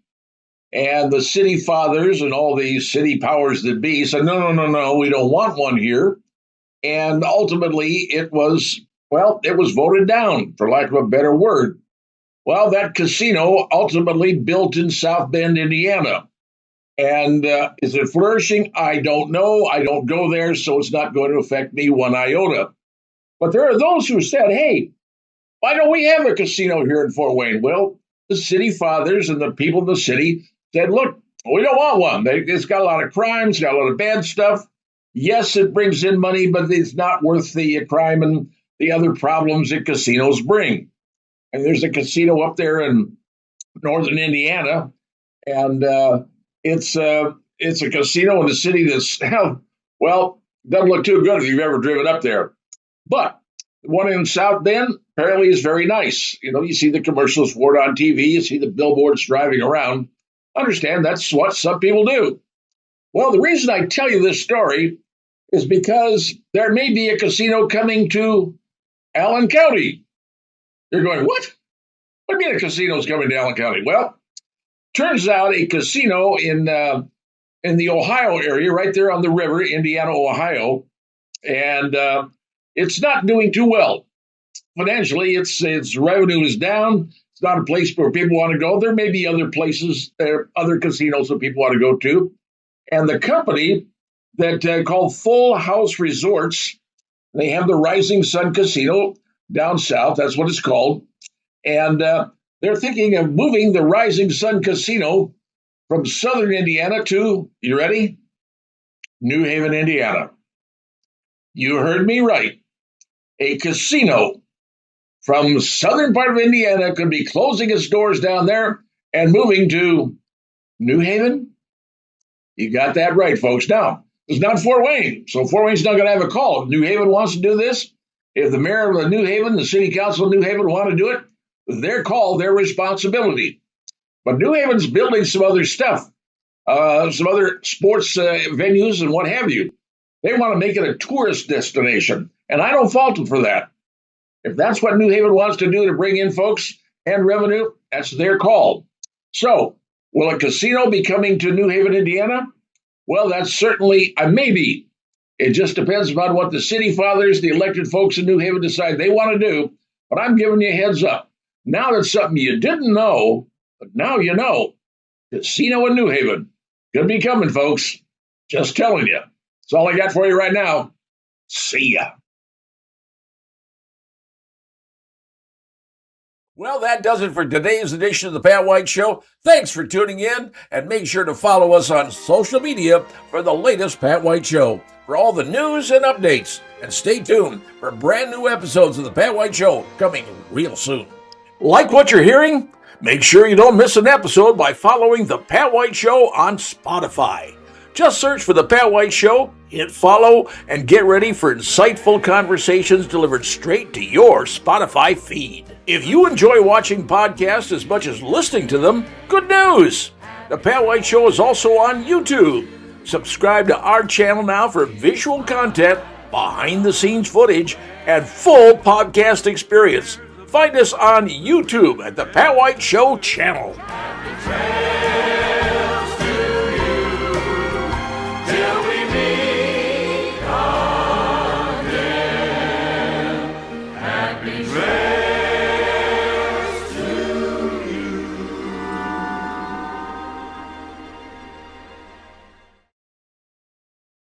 And the city fathers and all the city powers that be said, no, we don't want one here. And ultimately, it was voted down, for lack of a better word. Well, that casino ultimately built in South Bend, Indiana. And is it flourishing? I don't know. I don't go there, so it's not going to affect me one iota. But there are those who said, hey, why don't we have a casino here in Fort Wayne? Well, the city fathers and the people in the city said, look, we don't want one. It's got a lot of crimes, got a lot of bad stuff. Yes, it brings in money, but it's not worth the crime and the other problems that casinos bring. And there's a casino up there in northern Indiana, and it's a casino in the city that's well, doesn't look too good if you've ever driven up there. But the one in South Bend apparently is very nice. You know, you see the commercials for it on TV, you see the billboards driving around. Understand that's what some people do. Well, the reason I tell you this story is because there may be a casino coming to Allen County. You're going, what? What do you mean a casino's coming to Allen County? Well, turns out a casino in the Ohio area, right there on the river, Indiana, Ohio, and it's not doing too well financially. Its revenue is down. It's not a place where people want to go. There may be other places, other casinos that people want to go to, and the company that called Full House Resorts, they have the Rising Sun Casino down south. That's what it's called, and they're thinking of moving the Rising Sun Casino from southern Indiana to, you ready? New Haven, Indiana. You heard me right. A casino from southern part of Indiana could be closing its doors down there and moving to New Haven. You got that right, folks. Now, it's not Fort Wayne, so Fort Wayne's not going to have a call. If New Haven wants to do this, if the mayor of New Haven, the city council of New Haven want to do it, their call, their responsibility. But New Haven's building some other stuff, some other sports venues and what have you. They want to make it a tourist destination, and I don't fault them for that. If that's what New Haven wants to do to bring in folks and revenue, that's their call. So, will a casino be coming to New Haven, Indiana? Well, that's certainly a maybe. It just depends upon what the city fathers, the elected folks in New Haven decide they want to do. But I'm giving you a heads up. Now that's something you didn't know, but now you know. Casino in New Haven. Could be coming, folks. Just telling you. That's all I got for you right now. See ya. Well, that does it for today's edition of the Pat White Show. Thanks for tuning in, and make sure to follow us on social media for the latest Pat White Show, for all the news and updates. And stay tuned for brand new episodes of the Pat White Show coming real soon. Like what you're hearing? Make sure you don't miss an episode by following the Pat White Show on Spotify. Just search for the Pat White Show, hit follow, and get ready for insightful conversations delivered straight to your Spotify feed. If you enjoy watching podcasts as much as listening to them, good news! The Pat White Show is also on YouTube. Subscribe to our channel now for visual content, behind-the-scenes footage, and full podcast experience. Find us on YouTube at the Pat White Show channel.